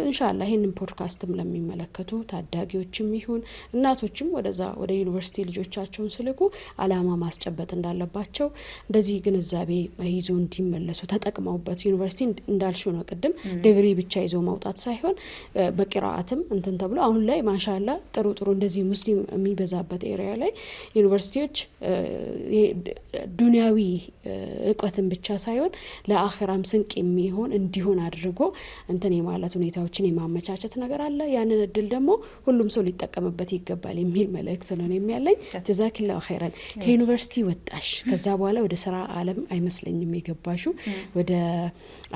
ኢንሻአላህ ይሄንን ፖድካስትም ለሚመለከቱ ታዳጊዎችም ይሁን እናቶችም ወደ ዩኒቨርሲቲ ልጆቻቸውን ስልኩ ዓላማ ማስጨበጥ እንዳለባቸው እንደዚህ ግንዛቤ ይዞ እንዲመለሱ ተጠቅመውበት ዩኒቨርሲቲ እንዳልሽው ነው ቅድም ዲግሪ ብቻ ይዞ ማውጣት ሳይሆን በቂራአትም እንትን ተብሎ አሁን ላይ ማሻአላ ጥሩ እንደዚህ ሙስሊም የሚበዛበት ኤሪያ ላይ ዩኒቨርሲቲዎች ዱንያዊ እውቀትን ብቻ ሳይሆን ለአኺራም ስንቅ የሚሆን እንዲሆን አድርጎ እንትን የማለት ሁኔታዎችን የማመቻቸት ነገር አለ። ያንን እድል ደግሞ ሁሉም ሰው ሊጠቀምበት ይገባል የሚል መልእክት ነው የሚያለኝ። ጀዛኪላሁ ኸይረን። ከዩኒቨርሲቲ ወጣሽ፣ ከዛ በኋላ ወደ ስራ ዓለም አይመስለኝም የገባሽው፣ ወደ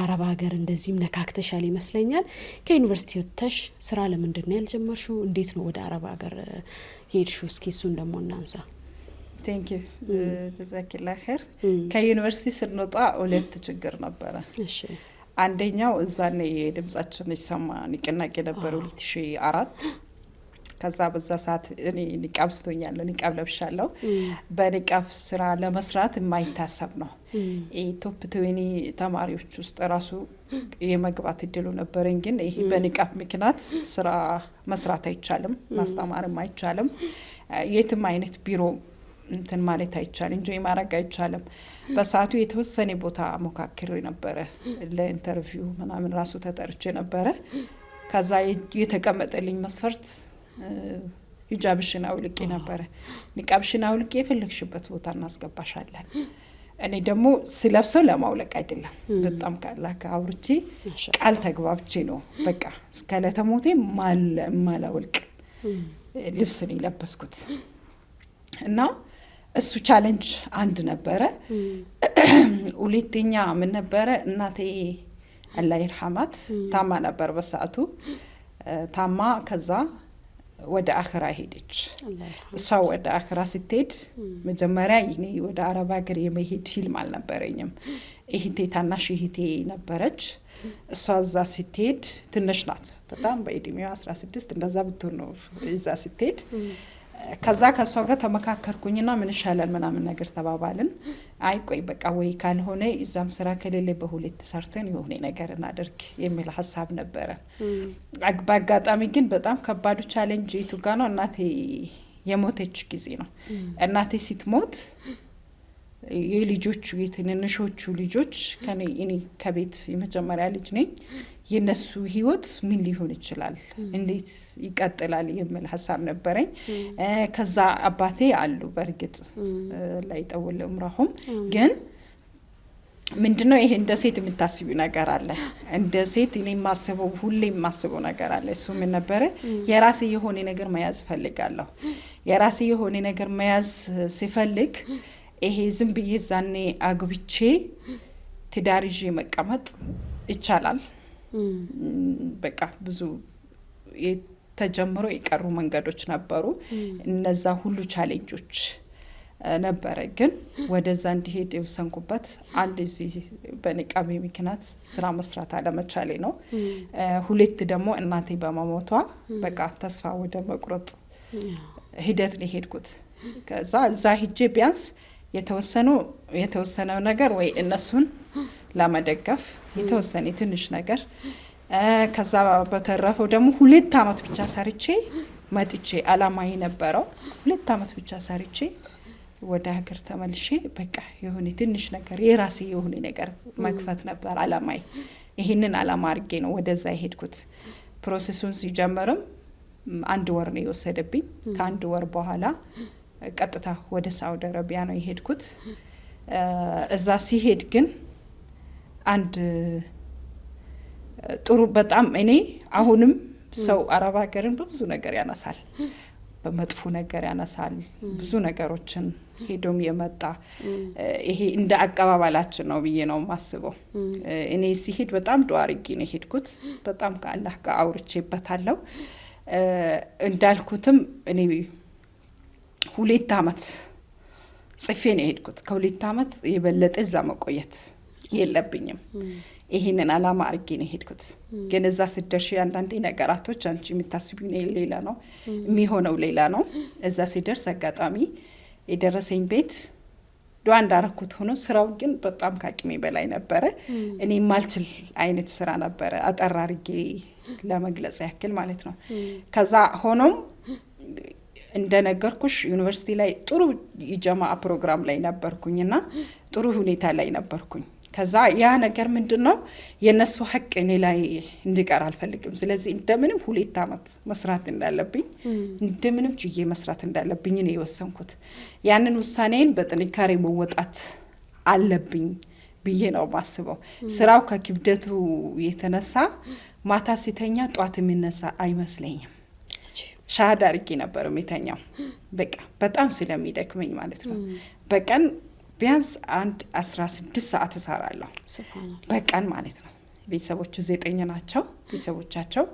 አረብ ሀገር እንደዚህም ነካክተሻል ይመስለኛል። ከዩኒቨርሲቲ ወጥተሽ ስራ ለምንድን ነው ያልጀመርሽው? እንዴት ነው ወደ አረብ ሀገር ሄድሽው? እስኪ እሱን ደግሞ እናንሳ። ቴንክ ዩ ጀዛኪላሁ ኸይር። ከዩኒቨርሲቲ ስንወጣ ሁለት ችግር ነበረ። እሺ አንደኛው እዛኔ የድምጻችን ይሰማ ንቅናቄ ነበር 2004። ከዛ በዛ ሰዓት እኔ ኒቃብ ስቶኛለሁ፣ ኒቃብ ለብሻለሁ። በኒቃብ ስራ ለመስራት የማይታሰብ ነው። ቶፕ 20 ተማሪዎች ውስጥ ራሱ የመግባት እድሉ ነበረኝ። ግን ይሄ በኒቃብ ምክንያት ስራ መስራት አይቻልም፣ ማስተማርም አይቻልም፣ የትም አይነት ቢሮ እንትን ማለት አይቻልም፣ እንጂ ማድረግ አይቻልም። በሰዓቱ የተወሰነ ቦታ ሞካክሬ ነበረ ለኢንተርቪው ምናምን ራሱ ተጠርቼ ነበረ። ከዛ የተቀመጠልኝ መስፈርት ሂጃብሽን አውልቄ ነበረ። ኒቃብሽን አውልቄ የፈለግሽበት ቦታ እናስገባሻለን። እኔ ደግሞ ስለብሰው ለማውለቅ አይደለም፣ በጣም ካላህ አውርቼ ቃል ተግባብቼ ነው በቃ እስከ ለተሞቴ ማላወልቅ ልብስ ነው የለበስኩት። እና እሱ ቻሌንጅ አንድ ነበረ። ሁለተኛ ምን ነበረ? እናቴ አላህ ይርሐማት ታማ ነበር በሰዓቱ። ታማ ከዛ ወደ አኺራ ሄደች። እሷ ወደ አኺራ ስትሄድ መጀመሪያ እኔ ወደ አረብ ሀገር የመሄድ ህልም አልነበረኝም። እህቴ ታናሽ እህቴ ነበረች። እሷ እዛ ስትሄድ ትንሽ ናት በጣም በእድሜዋ 16 እንደዛ ብትሆን ነው እዛ ስትሄድ። ከዛ ከሷ ጋር ተመካከርኩኝና ምን ይሻላል ምናምን ነገር ተባባልን። አይ ቆይ በቃ ወይ ካልሆነ እዛም ስራ ከሌለ በሁለት ሰርተን የሆነ ነገር እናደርግ የሚል ሀሳብ ነበረ። በአጋጣሚ ግን በጣም ከባዱ ቻሌንጅ የቱ ጋር ነው? እናቴ የሞተች ጊዜ ነው። እናቴ ስትሞት የልጆቹ የትንንሾቹ ልጆች እኔ ከቤት የመጀመሪያ ልጅ ነኝ። የነሱ ህይወት ምን ሊሆን ይችላል? እንዴት ይቀጥላል? የሚል ሀሳብ ነበረኝ። ከዛ አባቴ አሉ በርግጥ ላይ ጠውል ዑምራሁም ግን ምንድነው ይሄ እንደ ሴት የምታስቢው ነገር አለ። እንደ ሴት እኔ ማስበው ሁሌ ማስበው ነገር አለ። እሱ ምን ነበረ? የራሴ የሆነ ነገር መያዝ ፈልጋለሁ። የራሴ የሆነ ነገር መያዝ ሲፈልግ ይሄ ዝም ብዬ ዛኔ አግብቼ ትዳር ይዤ መቀመጥ ይቻላል በቃ ብዙ ተጀምሮ የቀሩ መንገዶች ነበሩ። እነዛ ሁሉ ቻሌንጆች ነበረ። ግን ወደዛ እንዲሄድ የወሰንኩበት አንድ እዚህ በኒቃቤ ምክንያት ስራ መስራት አለመቻሌ ነው። ሁለት ደግሞ እናቴ በመሞቷ በቃ ተስፋ ወደ መቁረጥ ሂደት ነው የሄድኩት። ከዛ እዛ ሂጄ ቢያንስ የተወሰነ ነገር ወይ እነሱን ለመደገፍ የተወሰነ ትንሽ ነገር ከዛ በተረፈው ደግሞ 2 አመት ብቻ ሰርቼ መጥቼ አላማዬ ነበረው 2 አመት ብቻ ሰርቼ ወደ ሀገር ተመልሼ በቃ የሆነ ትንሽ ነገር የራሴ የሆነ ነገር መክፈት ነበር አላማዬ። ይሄንን አላማ አድርጌ ነው ወደዛ የሄድኩት። ፕሮሰሱን ሲጀምርም 1 ወር ነው የወሰደብኝ። ከ1 ወር በኋላ ቀጥታ ወደ ሳውዲ አረቢያ ነው የሄድኩት። እዛ ሲሄድ ግን አንድ ጥሩ በጣም እኔ አሁንም ሰው አረብ ሀገርን በብዙ ነገር ያነሳል፣ በመጥፎ ነገር ያነሳል፣ ብዙ ነገሮችን ሄዶም የመጣ ይሄ እንደ አቀባበላችን ነው ብዬ ነው ማስበው። እኔ ሲሄድ በጣም ዱዓ አድርጌ ነው የሄድኩት። በጣም ከአላህ ጋር አውርቼበታለሁ። እንዳልኩትም እኔ 2 አመት ጽፌ ነው የሄድኩት። ከ2 አመት የበለጠ እዛ መቆየት የለብኝም። ይሄንን አላማ አድርጌ ነው የሄድኩት። ግን እዛ ስደርሽ አንዳንዴ ነገራቶች አንቺ የምታስቢው ሌላ ነው የሚሆነው ሌላ ነው። እዛ ሲደርስ አጋጣሚ የደረሰኝ ቤት ዱዓ እንዳረኩት ሆኖ ስራው ግን በጣም ከአቅሜ በላይ ነበረ። እኔ ማልችል አይነት ስራ ነበረ፣ አጠር አድርጌ ለመግለጽ ያክል ማለት ነው። ከዛ ሆኖም እንደነገርኩሽ ዩኒቨርሲቲ ላይ ጥሩ የጀማዓ ፕሮግራም ላይ ነበርኩኝና ጥሩ ሁኔታ ላይ ነበርኩኝ። ከዛ ያ ነገር ምንድነው የነሱ ሐቅ እኔ ላይ እንዲቀር አልፈልግም። ስለዚህ እንደምንም 2 አመት መስራት እንዳለብኝ እንደምንም ጅዬ መስራት እንዳለብኝ ነው የወሰንኩት። ያንን ውሳኔን በጥንካሬ መወጣት አለብኝ ብዬ ነው ማስበው። ስራው ከክብደቱ የተነሳ ማታ ሲተኛ ጧት የሚነሳ አይመስለኝም። ሻሃዳ አድርጌ ነበር የሚተኛው በቃ በጣም ስለሚደክመኝ ማለት ነው። በቀን ቢያንስ 16 ሰዓት እሰራለሁ በቀን ማለት ነው። ቤተሰቦቹ 9 ናቸው። ቤተሰቦቻቸው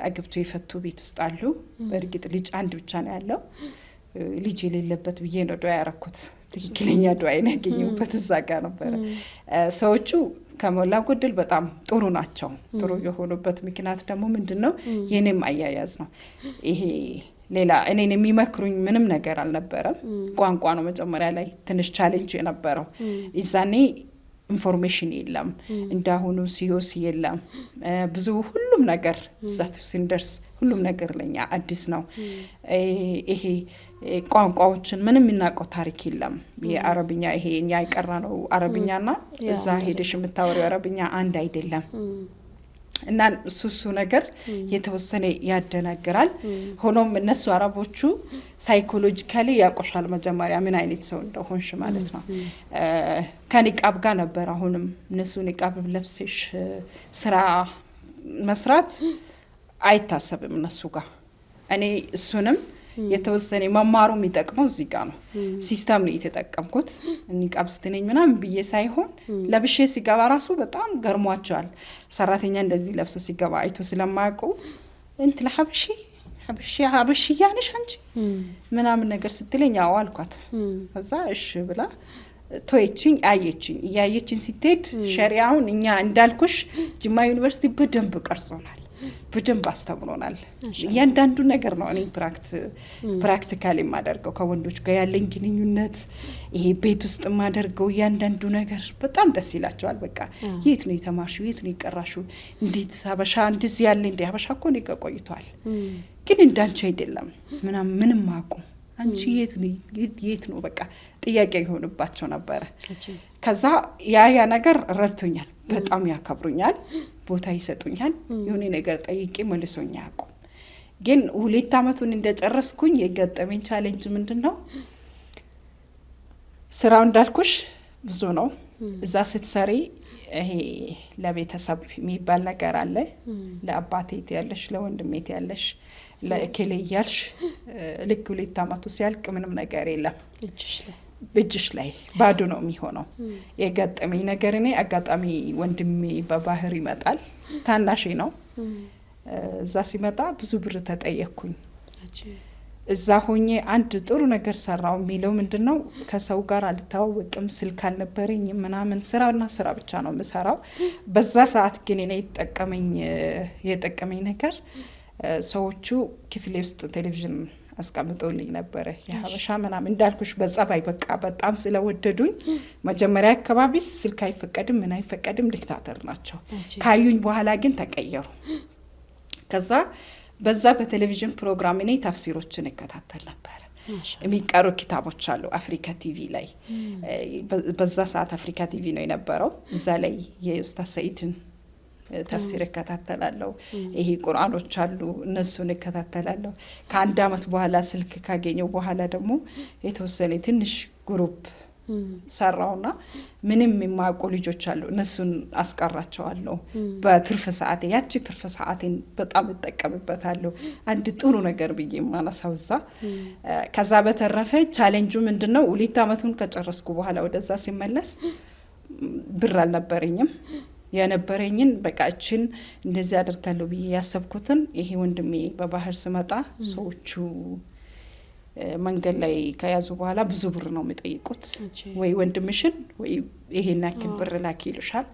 አግብቶ የፈቱ ቤት ውስጥ አሉ። በእርግጥ ልጅ 1 ብቻ ነው ያለው። ልጅ የሌለበት ብዬ ነው ዱዓ ያረኩት። ትክክለኛ ዱዓ ያገኘሁበት እዛ ጋር ነበረ። ሰዎቹ ከሞላ ጎደል በጣም ጥሩ ናቸው። ጥሩ የሆኑበት ምክንያት ደግሞ ምንድነው የኔም አያያዝ ነው። ይሄ ሌላ እኔን የሚመክሩኝ ምንም ነገር አልነበረም። ቋንቋ ነው መጀመሪያ ላይ ትንሽ ቻሌንጅ የነበረው። ኢዛኔ ኢንፎርሜሽን የለም እንዳሁኑ ሲዮስ የለም። ብዙ ሁሉም ነገር ዛት ሲንደርስ ሁሉም ነገር ለኛ አዲስ ነው። ይሄ ቋንቋዎችን ምንም እናውቀው ታሪክ የለም። የአረብኛ ይሄ እኛ ይቀራነው አረብኛና እዛ ሄደሽ የምታወሪው አረብኛ አንድ አይደለም። እና እሱ ነገር የተወሰነ ያደናግራል። ሆኖም እነሱ አረቦቹ ሳይኮሎጂካሊ ያቆሻል መጀመሪያ ምን አይነት ሰው እንደሆንሽ ማለት ነው። ከኒቃብ ጋር ነበር። አሁንም እነሱ ኒቃብ ለብሰሽ ስራ መስራት አይታሰብም እነሱ ጋር። እኔ እሱንም የተወሰነ መማሩ የሚጠቅመው እዚህ ጋር ነው። ሲስተም ነው የተጠቀምኩት። ኒቃብ ስትነኝ ምናምን ብዬ ሳይሆን ለብሼ ሲገባ ራሱ በጣም ገርሟቸዋል። ሰራተኛ እንደዚህ ለብሶ ሲገባ አይቶ ስለማያውቁ እንት ለሐበሺ ያነሽ አንቺ ምናምን ነገር ስትለኝ አዎ አልኳት። ከዛ እሺ ብላ ቶይቺኝ አየቺኝ። እያየቺኝ ስትሄድ ሸሪዓውን እኛ እንዳልኩሽ ጅማ ዩኒቨርሲቲ በደንብ ቀርጾናል፣ በደንብ አስተምሮናል። እያንዳንዱ ነገር ነው እኔ ፕራክቲካሊ የማደርገው። ከወንዶች ጋር ያለኝ ግንኙነት፣ ይሄ ቤት ውስጥ የማደርገው እያንዳንዱ ነገር በጣም ደስ ይላቸዋል። በቃ የት ነው የተማርሽው? የት ነው የቀራሽው? እንዴት ሀበሻ እንደዚህ ያለ እንደ ሀበሻ እኮ ነው ቆይቷል፣ ግን እንዳንቺ አይደለም ምንም አቁም አንቺ የት ነው በቃ ጥያቄ ይሆንባቸው ነበረ። ከዛ ያ ነገር ረድቶኛል። በጣም ያከብሩኛል፣ ቦታ ይሰጡኛል። የሆነ ነገር ጠይቄ መልሶኛ ያውቁም። ግን 2 አመቱን እንደጨረስኩኝ የገጠመኝ ቻሌንጅ ምንድነው? ስራው እንዳልኩሽ ብዙ ነው። እዛ ስትሰሪ ይሄ ለቤተሰብ የሚባል ነገር አለ። ለአባቴ ያለሽ፣ ለወንድሜ ያለሽ፣ ለእከሌ ያልሽ ልክ 2 አመቱ ሲያልቅ ምንም ነገር የለም። በእጅሽ ላይ ባዶ ነው የሚሆነው። የገጠመኝ ነገር እኔ አጋጣሚ ወንድሜ በባህር ይመጣል፣ ታናሼ ነው። እዛ ሲመጣ ብዙ ብር ተጠየቅኩኝ። እዛ ሆኜ አንድ ጥሩ ነገር ሰራው የሚለው ምንድነው ከሰው ጋር አልተዋወቅም፣ ስልክ አልነበረኝም ምናምን፣ ስራና ስራ ብቻ ነው የምሰራው። በዛ ሰዓት ግን እኔ የጠቀመኝ ነገር ሰዎቹ ክፍሌ ውስጥ ቴሌቪዥን አስቀምጦልኝ ነበረ የሀበሻ ምናምን እንዳልኩሽ በጸባይ በቃ በጣም ስለወደዱኝ። መጀመሪያ አካባቢ ስልክ አይፈቀድም ምን አይፈቀድም ዲክታተር ናቸው። ካዩኝ በኋላ ግን ተቀየሩ። ከዛ በዛ በቴሌቪዥን ፕሮግራም እኔ ተፍሲሮችን እከታተል ነበር። የሚቀሩ ኪታቦች አሉ አፍሪካ ቲቪ ላይ። በዛ ሰዓት አፍሪካ ቲቪ ነው የነበረው። እዛ ላይ የኡስታዝ ሰኢድን ተፍሲር እከታተላለሁ። ይሄ ቁርአኖች አሉ እነሱን እከታተላለሁ። ከአንድ አመት በኋላ ስልክ ካገኘው በኋላ ደግሞ የተወሰነ ትንሽ ግሩፕ ሰራውና ምንም የማያውቁ ልጆች አሉ እነሱን አስቀራቸዋለሁ በትርፍ ሰዓቴ። ያቺ ትርፍ ሰዓቴን በጣም እጠቀምበታለሁ። አንድ ጥሩ ነገር ብዬ የማነሳው እዛ። ከዛ በተረፈ ቻሌንጁ ምንድነው 2 አመቱን ከጨረስኩ በኋላ ወደዛ ሲመለስ ብር አልነበረኝም። የነበረኝን በቃ እችን እንደዚህ አደርጋለሁ ብዬ ያሰብኩትን ይሄ ወንድሜ በባህር ስመጣ ሰዎቹ መንገድ ላይ ከያዙ በኋላ ብዙ ብር ነው የሚጠይቁት። ወይ ወንድምሽን ወይ ይሄን ያክል ብር ላኪ ይሉሻል።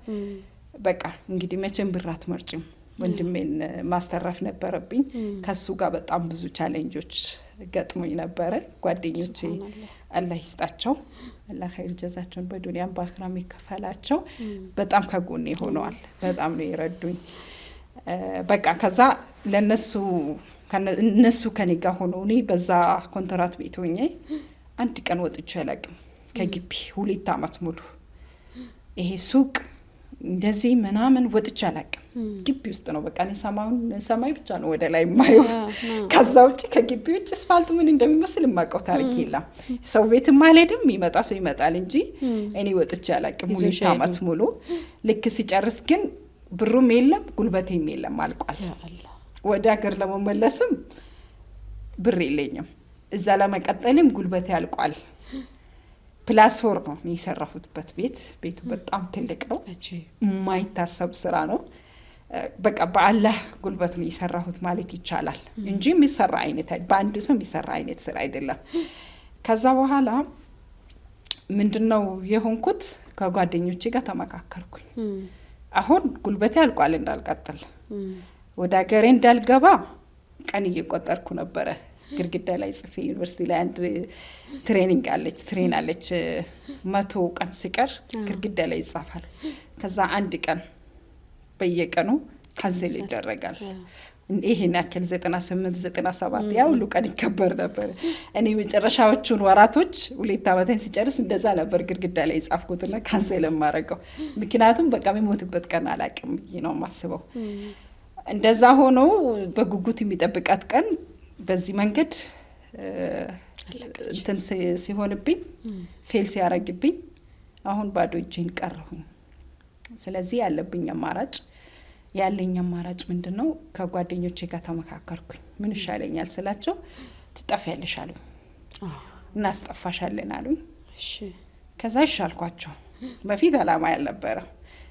በቃ እንግዲህ መቼም ብር አትመርጭም። ወንድሜን ማስተረፍ ነበረብኝ። ከሱ ጋር በጣም ብዙ ቻሌንጆች ገጥሞኝ ነበረ። ጓደኞቼ አላህ ይስጣቸው፣ አላህ ኸይር ጀዛቸውን በዱንያም በአኺራም ይከፈላቸው። በጣም ከጎኔ ሆነዋል። በጣም ነው የረዱኝ። በቃ ከዛ እነሱ ከኔ ጋር ሆነው እኔ በዛ ኮንትራት ቤት ሆኜ አንድ ቀን ወጥቼ አላውቅም ከግቢ 2 አመት ሙሉ። ይሄ ሱቅ እንደዚህ ምናምን ወጥቼ አላውቅም። ግቢ ውስጥ ነው በቃ ሰማይ ብቻ ነው ወደ ላይ የማየው። ከዛ ውጭ ከግቢ ውጭ አስፋልቱ ምን እንደሚመስል የማውቀው ታሪክ የለም። ሰው ቤትም አልሄድም፣ ይመጣ ሰው ይመጣል እንጂ እኔ ወጥቼ አላውቅም 2 አመት ሙሉ። ልክ ሲጨርስ ግን ብሩም የለም ጉልበቴም የለም፣ አልቋል። ወደ ሀገር ለመመለስም ብር የለኝም፣ እዛ ለመቀጠልም ጉልበቴ አልቋል። +4 ነው የሰራሁትበት ቤቱ በጣም ትልቅ ነው። የማይታሰብ ስራ ነው። በቃ በአላህ ጉልበት ነው የሰራሁት ማለት ይቻላል እንጂ የሚሰራ አይነት በአንድ ሰው የሚሰራ አይነት ስራ አይደለም። ከዛ በኋላ ምንድነው የሆንኩት? ከጓደኞቼ ጋር ተመካከርኩኝ። አሁን ጉልበቴ አልቋል፣ እንዳልቀጥል ወደ ሀገሬ እንዳልገባ ቀን እየቆጠርኩ ነበረ። ግድግዳ ላይ ጽፌ ዩኒቨርሲቲ ላይ አንድ ትሬኒንግ አለች 100 ቀን ሲቀር ግድግዳ ላይ ይጻፋል። ከዛ አንድ ቀን በየቀኑ ካንሰል ይደረጋል። ይሄን ያክል 98 97 ያው ሁሉ ቀን ይከበር ነበር። እኔ መጨረሻዎቹን ወራቶች 2 አመቴን ሲጨርስ እንደዛ ነበር ግድግዳ ላይ የጻፍኩትና ካንሰል ማረገው። ምክንያቱም በቃ የሚሞትበት ቀን አላቅም ብዬ ነው የማስበው። እንደዛ ሆኖ በጉጉት የሚጠብቃት ቀን በዚህ መንገድ እንትን ሲሆንብኝ ፌል ሲያረግብኝ አሁን ባዶ እጄን ቀረሁኝ። ስለዚህ ያለኝ አማራጭ ምንድነው? ከጓደኞቼ ጋር ተመካከርኩኝ። ምን ይሻለኛል ስላቸው ትጠፊያለሽ አሉኝ። እናስጠፋሻለን አሉኝ። ከዛ ይሻልኳቸው። በፊት አላማ ያልነበረ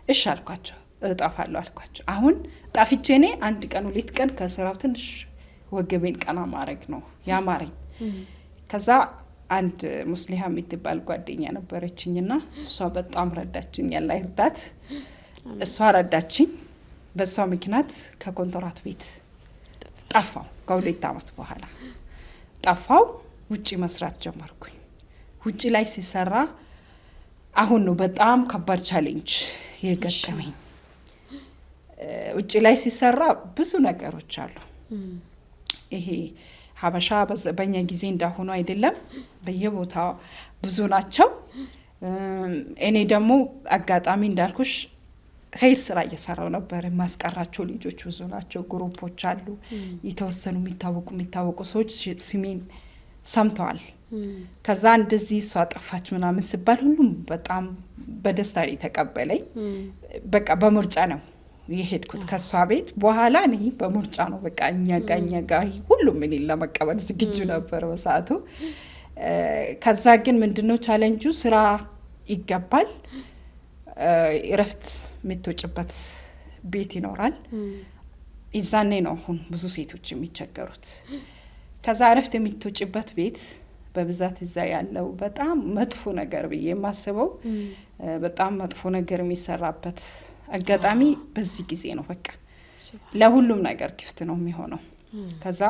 ይሻልኳቸው፣ እጠፋለሁ አልኳቸው። አሁን ጣፍቼ እኔ 1 ቀን 2 ቀን ከስራው ትንሽ ወገቤን ቀና ማድረግ ነው ያማረኝ። ከዛ አንድ ሙስሊሃ የምትባል ጓደኛ ነበረችኝና እሷ በጣም ረዳችኝ። ያላ ይርዳት፣ እሷ ረዳችኝ። በሷ ምክንያት ከኮንትራት ቤት ጠፋው። ከ2 አመት በኋላ ጠፋው። ውጪ መስራት ጀመርኩኝ። ውጪ ላይ ሲሰራ አሁን ነው በጣም ከባድ ቻሌንጅ የገጠመኝ። ውጪ ላይ ሲሰራ ብዙ ነገሮች አሉ። ይሄ ሀበሻ በእኛ ጊዜ እንዳሆኑ አይደለም፣ በየቦታው ብዙ ናቸው። እኔ ደግሞ አጋጣሚ እንዳልኩሽ ኸይር ስራ እየሰራው ነበር። ማስቀራቸው ልጆች ብዙ ናቸው፣ ግሩፖች አሉ። የተወሰኑ የሚታወቁ ሰዎች ስሜን ሰምተዋል። ከዛ እንደዚህ እሷ ጠፋች ምናምን ሲባል ሁሉም በጣም በደስታ ተቀበለኝ። በቃ በምርጫ ነው የሄድኩት ከሷ ቤት። በኋላ እኔ በምርጫ ነው በቃ እኛ ጋ ሁሉም እኔን ለመቀበል ዝግጁ ነበር በሰዓቱ። ከዛ ግን ምንድነው ቻሌንጁ ስራ ይገባል እረፍት የምትወጭበት ቤት ይኖራል ይዛኔ ነው አሁን ብዙ ሴቶች የሚቸገሩት ከዛ እረፍት የምትወጭበት ቤት በብዛት እዛ ያለው በጣም መጥፎ ነገር ብዬ የማስበው በጣም መጥፎ ነገር የሚሰራበት አጋጣሚ በዚህ ጊዜ ነው በቃ ለሁሉም ነገር ክፍት ነው የሚሆነው ከዛ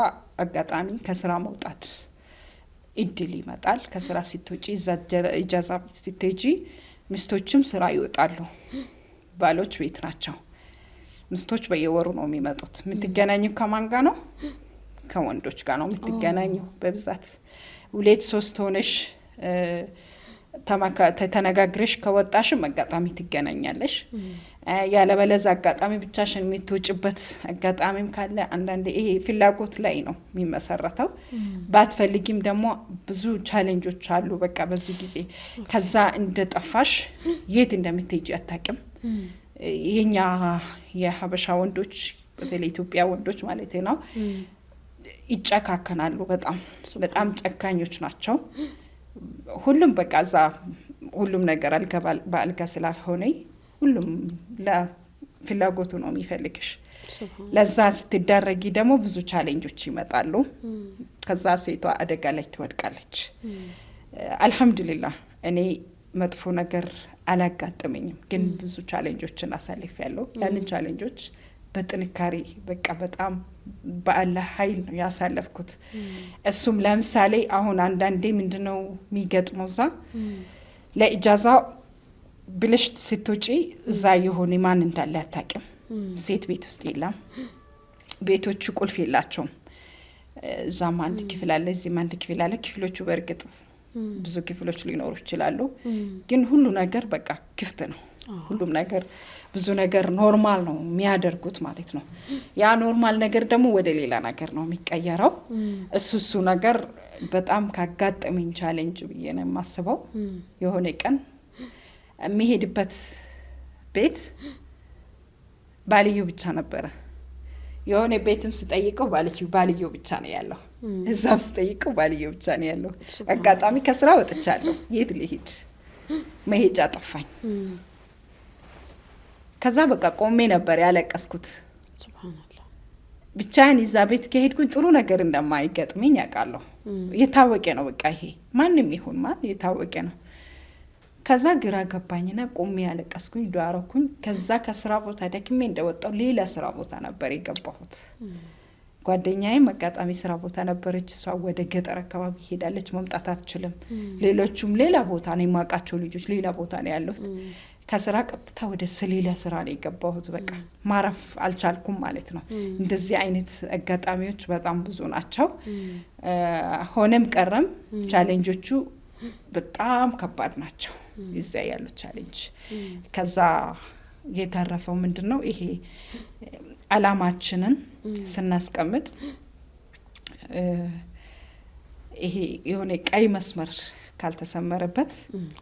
አጋጣሚ ከስራ መውጣት እድል ይመጣል ከስራ ስትወጪ ኢጃዛ ስትሄጂ ሚስቶችም ስራ ይወጣሉ ባሎች ቤት ናቸው ሚስቶች በየወሩ ነው የሚመጡት የምትገናኙ ከማን ጋር ነው ከወንዶች ጋር ነው የምትገናኙ በብዛት 2-3 ሆነሽ ተነጋግረሽ ከወጣሽም አጋጣሚ ትገናኛለሽ ያለበለዛ አጋጣሚ ብቻሽን የምትወጭበት አጋጣሚም ካለ አንዳንዴ ይሄ ፍላጎት ላይ ነው የሚመሰረተው ባትፈልጊም ደግሞ ብዙ ቻሌንጆች አሉ በቃ በዚህ ጊዜ ከዛ እንደጠፋሽ የት እንደምትሄጂ አታውቂም የኛ የሀበሻ ወንዶች በተለይ ኢትዮጵያ ወንዶች ማለት ነው ይጫካከናሉ በጣም ጨካኞች ናቸው ሁሉም በቃ ዛ ሁሉም ነገር አልጋ ስላልሆነ ሁሉም ለፍላጎቱ ነው የሚፈልግሽ ለዛ ስትዳረጊ ደግሞ ብዙ ቻሌንጆች ይመጣሉ ከዛ ሴቷ አደጋ ላይ ትወድቃለች አልহামዱሊላህ እኔ መጥፎ ነገር አላጋጠመኝም ግን ብዙ ቻሌንጆችን አሳልፌያለሁ ያንን ቻሌንጆች በጥንካሬ በቃ በጣም በአላህ ኃይል ነው ያሳለፍኩት እሱም ለምሳሌ አሁን አንዳንዴ ምንድነው የሚገጥመው ዛ ለኢጃዛ ብለሽ ስትወጪ እዛ የሆነ ማን እንዳለ አታውቂም ሴት ቤት ውስጥ የለም ቤቶቹ ቁልፍ የላቸውም እዛም አንድ ክፍል አለ እዚህም አንድ ክፍል አለ ክፍሎቹ በርግጥ ብዙ ክፍሎች ሊኖሩ ይችላሉ ግን ሁሉ ነገር በቃ ክፍት ነው ሁሉም ነገር ብዙ ነገር ኖርማል ነው የሚያደርጉት ማለት ነው ያ ኖርማል ነገር ደግሞ ወደ ሌላ ነገር ነው የሚቀየረው እሱ ነገር በጣም ካጋጠመኝ ቻሌንጅ ብዬ ነው የማስበው የሆነ ቀን የሚሄድበት ቤት ባልየው ብቻ ነበረ የሆነ ቤትም ስጠይቀው ባልየው ብቻ ነው ያለው እዛም ስጠይቀው ባልየው ብቻ ነው ያለው አጋጣሚ ከስራ ወጥቻለሁ የት ልሂድ መሄጃ ጠፋኝ ከዛ በቃ ቆሜ ነበር ያለቀስኩት ሱብሃንአላህ ብቻዬን እዛ ቤት ከሄድኩኝ ጥሩ ነገር እንደማይገጥመኝ ያውቃለሁ የታወቀ ነው በቃ ይሄ ማንንም ይሁን ማን የታወቀ ነው ከዛ ግራ ገባኝና ቆሜ ያለቀስኩኝ ዱአረኩኝ ከዛ ከስራ ቦታ ደክሜ እንደወጣው ሌላ ስራ ቦታ ነበር የገባሁት ጓደኛዬ አጋጣሚ ስራ ቦታ ነበረች እሷ ወደ ገጠር አካባቢ ሄዳለች መምጣት አትችልም ሌሎቹም ሌላ ቦታ ነው የማቃቸው ልጆች ሌላ ቦታ ነው ያሉት ከስራ ቀጥታ ወደ ሌላ ስራ ላይ ገባሁት በቃ ማረፍ አልቻልኩም ማለት ነው እንደዚህ አይነት አጋጣሚዎች በጣም ብዙ ናቸው ሆነም ቀረም ቻሌንጆቹ በጣም ከባድ ናቸው እዛ ያሉት ቻሌንጅ ከዛ የተረፈው ምንድነው ይሄ አላማችንን ስናስቀምጥ ይሄ የሆነ ቀይ መስመር ካልተሰመረበት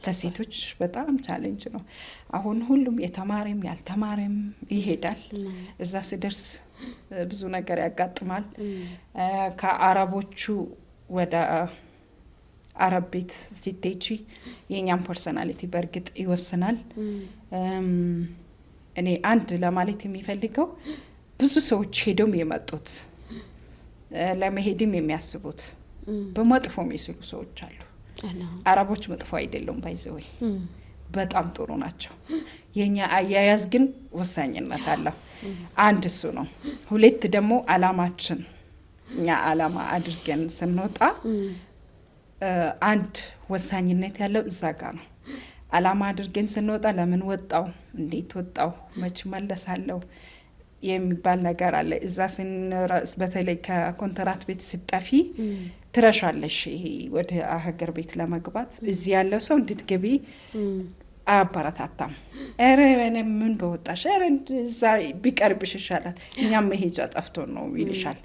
ለሴቶች በጣም ቻሌንጅ ነው አሁን ሁሉም የተማረም ያልተማረም ይሄዳል እዛ ሲደርስ ብዙ ነገር ያጋጥማል ከአረቦቹ ወደ አረብ ቤት ሲቴጂ የኛም ፐርሰናሊቲ በርግጥ ይወስናል እኔ አንድ ለማለት የሚፈልገው ብዙ ሰዎች ሄደው የመጡት ለመሄድም የሚያስቡት በመጥፎ የሚስሉ ሰዎች አሉ አረቦች መጥፎ አይደሉም ባይዘው በጣም ጥሩ ናቸው የኛ አያያዝ ግን ወሳኝነት አለው አንድ እሱ ነው ሁለት ደግሞ አላማችን እኛ አላማ አድርገን ስንወጣ አንድ ወሳኝነት ያለው እዛ ጋር ነው አላማ አድርገን ስንወጣ ለምን ወጣው እንዴት ወጣው መች መለሳለሁ የሚባል ነገር አለ እዛ ስንራስ በተለይ ከኮንትራት ቤት ሲጣፊ ትረሻለሽ ይሄ ወደ ሀገር ቤት ለመግባት እዚህ ያለው ሰው እንድትገቢ አባራታታም ምን በወጣሽ እዛ ቢቀርብሽ ይሻላል እኛም መሄጃ ጠፍቶ ነው ይልሻል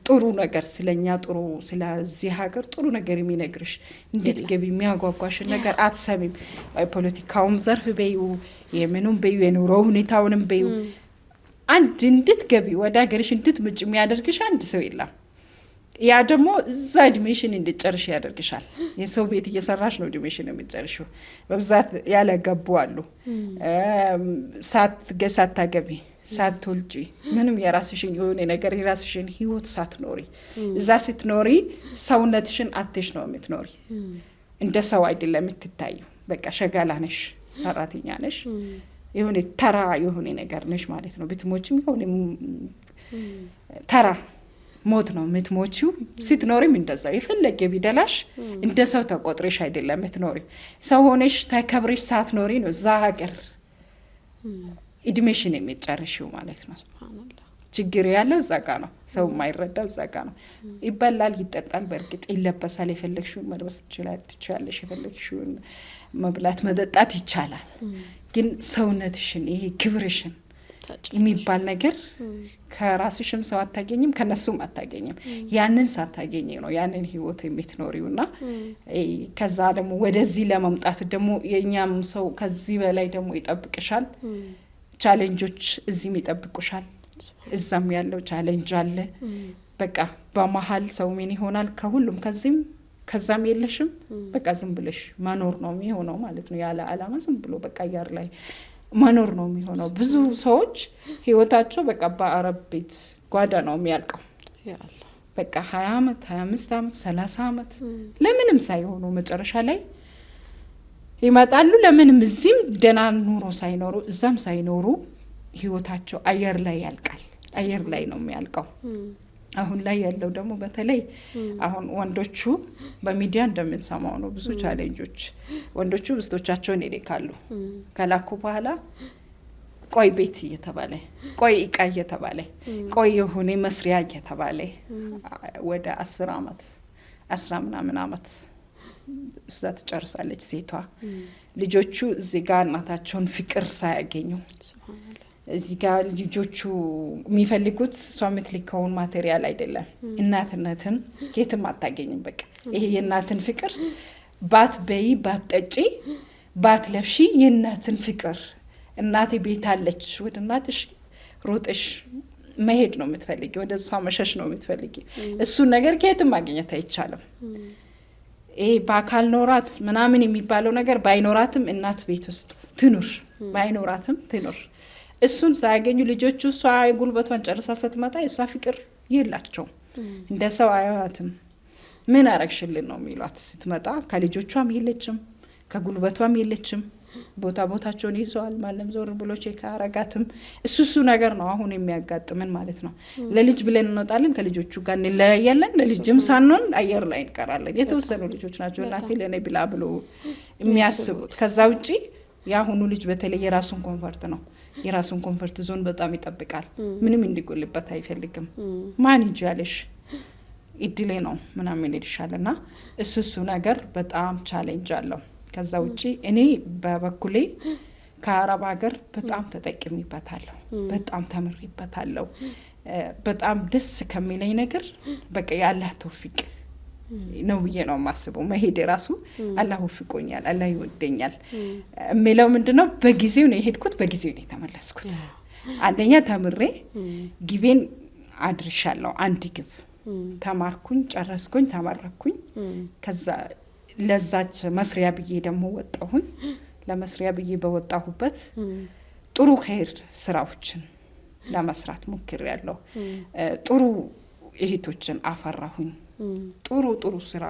ጥሩ ነገር ስለኛ ጥሩ ስለዚህ ሀገር ጥሩ ነገር የሚነግርሽ እንድትገቢ የሚያጓጓሽ ነገር አትሰሚም ፖለቲካውም ዘርፍ በዩ የምኑም በዩ የኑሮ ሁኔታውንም በዩ አንድ እንድትገቢ ወደ ሀገርሽ እንድትመጪ የሚያደርግሽ አንድ ሰው የለም ያ ደግሞ እዛ እድሜሽን እንድጨርሽ ያደርግሻል። የሰው ቤት እየሰራሽ ነው እድሜሽን የምትጨርሺው። በብዛት ያለገቡ አሉ ሳታገቢ ሳትወልጂ ምንም የራስሽን የሆነ ነገር የራስሽን ህይወት ሳትኖሪ እዛ ስትኖሪ ሰውነትሽን አትሽ ነው የምትኖሪ። እንደ ሰው አይደለም የምትታዩ። በቃ ሸጋላ ነሽ፣ ሰራተኛ ነሽ፣ የሆነ ተራ የሆነ ነገር ነሽ ማለት ነው። ብትሞችም የሆነ ተራ ሞት ነው የምትሞቺው። ስትኖሪም እንደዛው የፈለገ ቢደላሽ እንደ ሰው ተቆጥረሽ አይደለም የምትኖሪ። ሰው ሆነሽ ተከብረሽ ሳትኖሪ ነው እዛ ሀገር እድሜሽን የምትጨርሺው ማለት ነው። ችግር ያለው እዛ ጋ ነው። ሰው የማይረዳው እዛ ጋ ነው። ይበላል፣ ይጠጣል፣ በእርግጥ ይለበሳል። የፈለግሽውን መልበስ ትችላለሽ፣ የፈለግሽውን መብላት መጠጣት ይቻላል። ግን ሰውነትሽን ይሄ ክብርሽን የሚባል ነገር ከራስሽም ሰው አታገኝም፣ ከነሱም አታገኝም። ያንን ሳታገኝ ነው ያንን ህይወት የምትኖሪውና ከዛ ደግሞ ወደዚህ ለመምጣት ደግሞ የኛም ሰው ከዚህ በላይ ደግሞ ይጠብቅሻል። ቻሌንጆች እዚህም ይጠብቁሻል፣ እዛም ያለው ቻሌንጅ አለ። በቃ በመሀል ሰው ምን ይሆናል? ከሁሉም ከዚህም ከዛም የለሽም። በቃ ዝም ብለሽ መኖር ነው የሚሆነው ማለት ነው። ያለ አላማ ዝም ብሎ በቃ አየር ላይ መኖር ነው የሚሆነው። ብዙ ሰዎች ህይወታቸው በቃ በአረብ ቤት ጓዳ ነው የሚያልቀው። በቃ 20 አመት 25 አመት 30 አመት ለምንም ሳይሆኑ መጨረሻ ላይ ይመጣሉ። ለምንም እዚህም ደህና ኑሮ ሳይኖሩ እዛም ሳይኖሩ ህይወታቸው አየር ላይ ያልቃል። አየር ላይ ነው የሚያልቀው። አሁን ላይ ያለው ደግሞ በተለይ አሁን ወንዶቹ በሚዲያ እንደምንሰማው ነው ብዙ ቻሌንጆች። ወንዶቹ ብስቶቻቸውን ይልካሉ። ከላኩ በኋላ ቆይ ቤት እየተባለ ቆይ እቃ እየተባለ ቆይ የሆነ መስሪያ እየተባለ ወደ 10 አመት 10 ምናምን አመት እዛ ትጨርሳለች ሴቷ። ልጆቹ እዚህ ጋር እናታቸውን ፍቅር ሳያገኙ እዚህ ጋር ልጆቹ የሚፈልጉት እሷ የምትልከውን ማቴሪያል አይደለም፣ እናትነትን የትም አታገኝም። በቃ ይሄ የእናትን ፍቅር ባትበይ ባትጠጪ ባትለብሺ የእናትን ፍቅር እናቴ ቤት አለች ወደ እናትሽ ሮጥሽ መሄድ ነው የምትፈልጊ፣ ወደ እሷ መሸሽ ነው የምትፈልጊ። እሱን ነገር ከየትም ማግኘት አይቻልም። ይሄ በአካል ኖራት ምናምን የሚባለው ነገር ባይኖራትም እናት ቤት ውስጥ ትኑር፣ ባይኖራትም ትኑር። እሱን ሳያገኙ ልጆቹ እሷ ጉልበቷን ጨርሳ ስትመጣ እሷ ፍቅር የላቸውም። እንደ ሰው አያዋትም። ምን አረግሽልን ነው የሚሏት ስትመጣ። ከልጆቿም የለችም፣ ከጉልበቷም የለችም። ቦታቸውን ይዘዋል። ማንም ዞር ብሎ ቼክ አያረጋትም። እሱ ነገር ነው አሁን የሚያጋጥመን ማለት ነው። ለልጅ ብለን እንወጣለን፣ ከልጆቹ ጋር እንለያያለን። ለልጅም ሳንሆን አየር ላይ እንቀራለን። የተወሰኑ ልጆች ናቸው እናቴ ለእኔ ብላ ብሎ የሚያስቡት። ከዛ ውጪ የአሁኑ ልጅ በተለይ የራሱን ኮንፈርት ነው፣ የራሱን ኮንፈርት ዞን በጣም ይጠብቃል። ምንም እንዲጎልበት አይፈልግም። ማን ይጃለሽ እድሌ ነው ምናምን ይልሻልና እሱ ነገር በጣም ቻሌንጅ አለው። ከዛ ውጪ እኔ በበኩሌ ከአረብ ሀገር በጣም ተጠቅሚበታለሁ፣ በጣም ተምሪበታለሁ። በጣም ደስ ከሚለኝ ነገር በቃ የአላህ ተውፊቅ ነው ብዬ ነው የማስበው። መሄድ የራሱ አላህ ወፍቆኛል፣ አላህ ይወደኛል የሚለው ምንድነው? በጊዜው ነው የሄድኩት፣ በጊዜው ነው የተመለስኩት። አንደኛ ተምሬ ግቤን አድርሻለሁ። አንድ ግብ ተማርኩኝ፣ ጨረስኩኝ፣ ተመረኩኝ። ከዛ ለዛች መስሪያ ብዬ ደግሞ ወጣሁኝ። ለመስሪያ ብዬ በወጣሁበት ጥሩ ኸይር ስራዎችን ለመስራት ሞክሬያለሁ። ጥሩ እህቶችን አፈራሁኝ። ጥሩ ስራ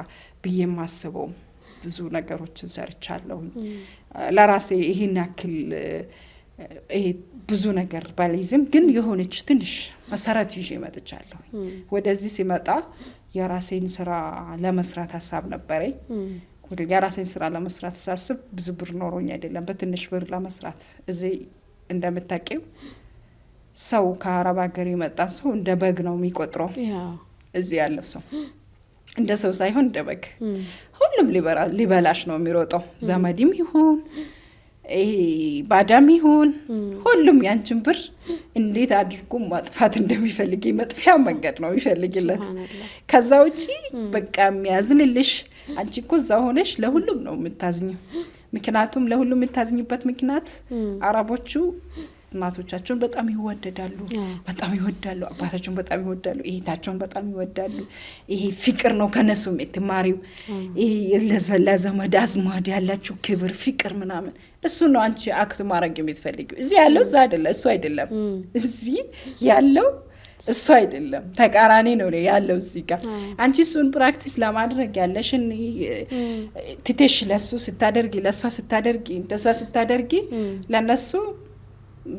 ብዬ የማስበው ብዙ ነገሮችን ሰርቻለሁኝ። ለራሴ ይሄን ያክል ይሄ ብዙ ነገር ባልይዝም ግን የሆነች ትንሽ መሰረት ይዤ መጥቻለሁ። ወደዚህ ሲመጣ የራሴን ስራ ለመስራት ሀሳብ ነበረኝ። የራሴን ስራ ለመስራት ሳስብ ብዙ ብር ኖሮኝ አይደለም፣ በትንሽ ብር ለመስራት። እዚህ እንደምታውቂው ሰው ከአረብ ሀገር የመጣ ሰው እንደ በግ ነው የሚቆጥረው። እዚህ ያለው ሰው እንደ ሰው ሳይሆን እንደ በግ፣ ሁሉም ሊበላሽ ነው የሚሮጠው። ዘመድም ይሁን ይሄ ባዳም ይሁን ሁሉም ያንቺን ብር እንዴት አድርጎ ማጥፋት እንደሚፈልግ መጥፊያ መንገድ ነው የሚፈልግለት። ከዛ ውጪ በቃ የሚያዝንልሽ አንቺ እኮ እዛ ሆነሽ ለሁሉም ነው የምታዝኘው። ምክንያቱም ለሁሉም የምታዝኝበት ምክንያት አረቦቹ እናቶቻቸውን በጣም ይወደዳሉ፣ በጣም ይወዳሉ፣ አባታቸውን በጣም ይወዳሉ፣ እህታቸውን በጣም ይወዳሉ። ይሄ ፍቅር ነው ከነሱ የምትማሪው። ይሄ ለዘመድ አዝማድ ያላቸው ክብር፣ ፍቅር ምናምን እሱ ነው አንቺ አክት ማድረግ የምትፈልጊው። እዚህ ያለው እዛ አይደለም፣ እሱ አይደለም እዚህ ያለው እሱ አይደለም፣ ተቃራኒ ነው ያለው እዚህ ጋር። አንቺ እሱን ፕራክቲስ ለማድረግ ያለሽን ትተሽ ለሱ ስታደርጊ፣ ለሷ ስታደርጊ፣ እንደዛ ስታደርጊ ለነሱ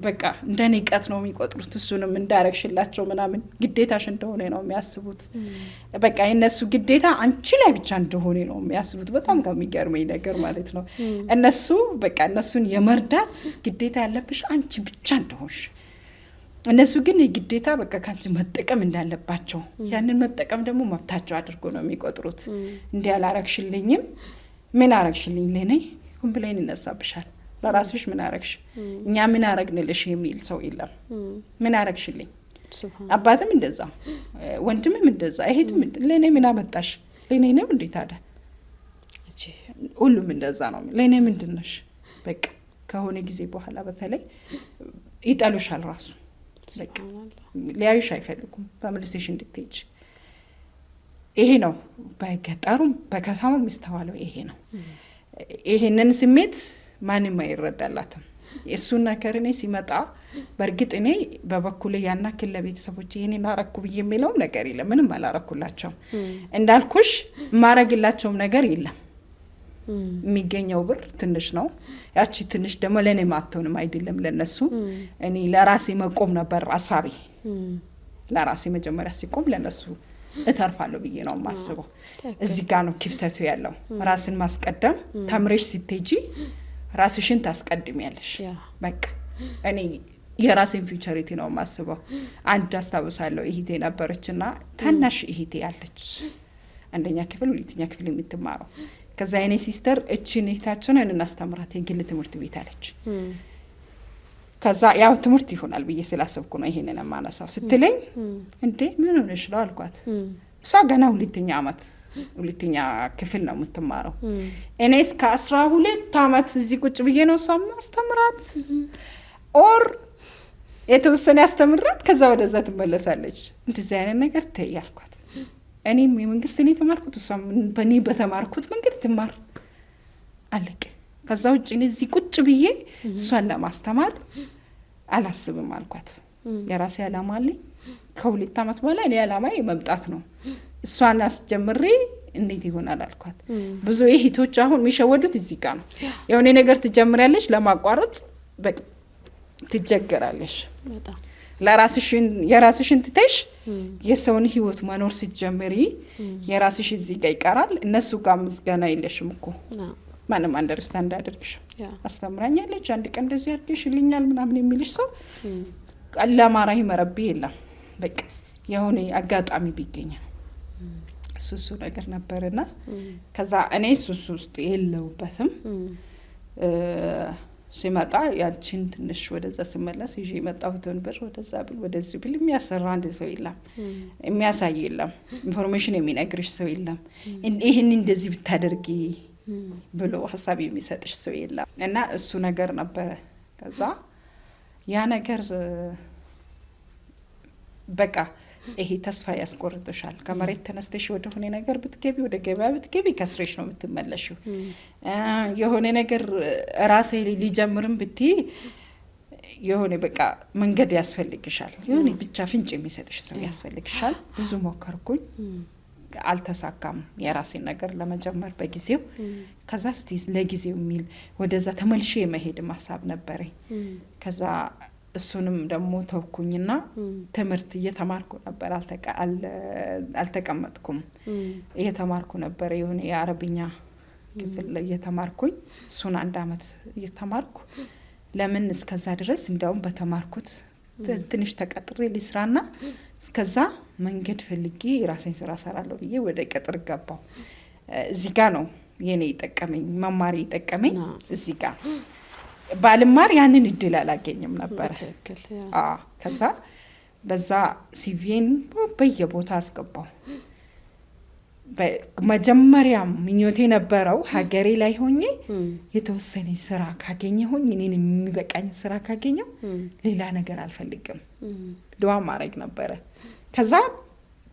በቃ እንደ ንቀት ነው የሚቆጥሩት። እሱንም እንዳረግሽላቸው ምናምን ግዴታሽ እንደሆነ ነው የሚያስቡት። በቃ የነሱ ግዴታ አንቺ ላይ ብቻ እንደሆነ ነው የሚያስቡት። በጣም ከሚገርመኝ ነገር ማለት ነው እነሱ በቃ እነሱን የመርዳት ግዴታ ያለብሽ አንቺ ብቻ እንደሆንሽ፣ እነሱ ግን ግዴታ በቃ ካንቺ መጠቀም እንዳለባቸው፣ ያንን መጠቀም ደግሞ መብታቸው አድርጎ ነው የሚቆጥሩት። እንዲህ አላረግሽልኝም፣ ምን አረግሽልኝ ለኔ ኮምፕሌን ይነሳብሻል። ለራስሽ ምን አረግሽ፣ እኛ ምን አረግንልሽ የሚል ሰው የለም። ምን አረግሽልኝ፣ አባትም እንደዛ፣ ወንድምም እንደዛ፣ እህትም ለኔ ምን አመጣሽ፣ ለኔ ነው እንዴት አለ፣ ሁሉም እንደዛ ነው። ለኔ ምንድነሽ? በቃ ከሆነ ጊዜ በኋላ በተለይ ይጠሉሻል ራሱ። ሊያዩሽ አይፈልጉም ተመልሰሽ እንድትሄጂ። ይሄ ነው በገጠሩም በከተማው የሚስተዋለው ይሄ ነው። ይሄንን ስሜት ማንም አይረዳላትም። እሱን ነገር እኔ ሲመጣ በእርግጥ እኔ በበኩሌ ያናክል ለቤተሰቦች ይሄንን አረኩ ብዬ የሚለውም ነገር የለም። ምንም አላረኩላቸውም። እንዳልኩሽ ማረግላቸውም ነገር የለም። የሚገኘው ብር ትንሽ ነው። ያቺ ትንሽ ደግሞ ለኔ ማተውንም አይደለም ለነሱ። እኔ ለራሴ መቆም ነበር ሐሳቤ። ለራሴ መጀመሪያ ሲቆም ለነሱ እተርፋለሁ ብዬ ነው የማስበው። እዚህ ጋር ነው ክፍተቱ ያለው። ራስን ማስቀደም፣ ተምረሽ ስትሄጂ ራስሽን ታስቀድሚያለሽ። በቃ እኔ የራሴን ፊውቸሪቲ ነው የማስበው። አንድ አስታውሳለሁ እህቴ ነበረችና ታናሽ እህቴ ያለች አንደኛ ክፍል ሁለተኛ ክፍል የምትማረው። ከዛ የኔ ሲስተር እቺን እህታችንን እናስተምራት የግል ትምህርት ቤት አለች። ከዛ ያው ትምህርት ይሆናል ብዬ ስላሰብኩ ነው ይሄንን ማነሳው ስትለኝ እንዴ ምን ሆነሽ ነው አልኳት። እሷ ገና ሁለተኛ ክፍል ነው የምትማረው። እኔ እስከ 12 አመት እዚህ ቁጭ ብዬ ነው እሷ ማስተምራት ኦር የተወሰነ ያስተምራት ከዛ ወደዛ ትመለሳለች። እንደዚህ አይነት ነገር ተይ አልኳት። እኔም የመንግስት ነው የተማርኩት፣ እሷም በእኔ በተማርኩት መንገድ ትማር አለቀ። ከዛ ውጭ እዚህ ቁጭ ብዬ እሷን ለማስተማር አላስብም አልኳት። የራሴ ዓላማ አለኝ። ከ2 አመት በኋላ እኔ ዓላማዬ መምጣት ነው። እሷን አስጀምሬ እንዴት ይሆናል አልኳት። ብዙ እህቶች አሁን የሚሸወዱት እዚህ ጋር ነው። የሆነ ነገር ትጀምሪያለሽ፣ ለማቋረጥ ትጀገራለሽ። የራስሽን ትተሽ የሰውን ህይወት መኖር ስትጀምሪ የራስሽ እዚህ ጋር ይቀራል። እነሱ ጋር ምስጋና የለሽም እኮ ማንም አንደርስታንድ አድርግሽም። አስተምራኛለች አንድ ቀን እንደዚህ አድርገሽልኛል ምናምን የሚልሽ ሰው ለማራሂ መረቢ የለም። በቃ የሆነ አጋጣሚ ቢገኝ እሱ ነገር ነበርና ከዛ እኔ እሱ ውስጥ የለውበትም። ሲመጣ ያችን ትንሽ ወደዛ ሲመለስ ይዤ የመጣሁትን ብር ወደዛ ብል ወደዚህ ብል የሚያሰራ አንድ ሰው የለም፣ የሚያሳይ የለም፣ ኢንፎርሜሽን የሚነግርሽ ሰው የለም። ይህን እንደዚህ ብታደርጊ ብሎ ሀሳብ የሚሰጥሽ ሰው የለም። እና እሱ ነገር ነበረ። ከዛ ያ ነገር በቃ ይሄ ተስፋ ያስቆርጥሻል። ከመሬት ተነስተሽ ወደ ሆነ ነገር ብትገቢ፣ ወደ ገበያ ብትገቢ ከስሬሽ ነው የምትመለሽው። የሆነ ነገር ራሴ ሊጀምርም ብትይ የሆነ በቃ መንገድ ያስፈልግሻል። የሆነ ብቻ ፍንጭ የሚሰጥሽ ሰው ያስፈልግሻል። ብዙ ሞከርኩኝ፣ አልተሳካም የራሴን ነገር ለመጀመር በጊዜው። ከዛ እስቲ ለጊዜው የሚል ወደዛ ተመልሼ የመሄድ ሀሳብ ነበረኝ። ከዛ እሱንም ደግሞ ተውኩኝና ትምህርት እየተማርኩ ነበር። አልተቀመጥኩም፣ እየተማርኩ ነበር። የሆነ የአረብኛ ክፍል እየተማርኩኝ እሱን 1 አመት እየተማርኩ ለምን እስከዛ ድረስ እንደውም በተማርኩት ትንሽ ተቀጥሬ ልስራና እስከዛ መንገድ ፈልጌ ራሴን ስራ ሰራለሁ ብዬ ወደ ቅጥር ገባው። እዚህ ጋር ነው የኔ ይጠቀመኝ መማሪ ይጠቀመኝ እዚህ ጋር። ባልማር ያንን እድል አላገኝም ነበር። ከዛ በዛ ሲቪን በየቦታ አስገባው። በመጀመሪያ ምኞቴ ነበረው ሀገሬ ላይ ሆኜ የተወሰነ ስራ ካገኘሁኝ እኔን የሚበቃኝ ስራ ካገኘው ሌላ ነገር አልፈልግም ዱዓ ማድረግ ነበረ። ከዛ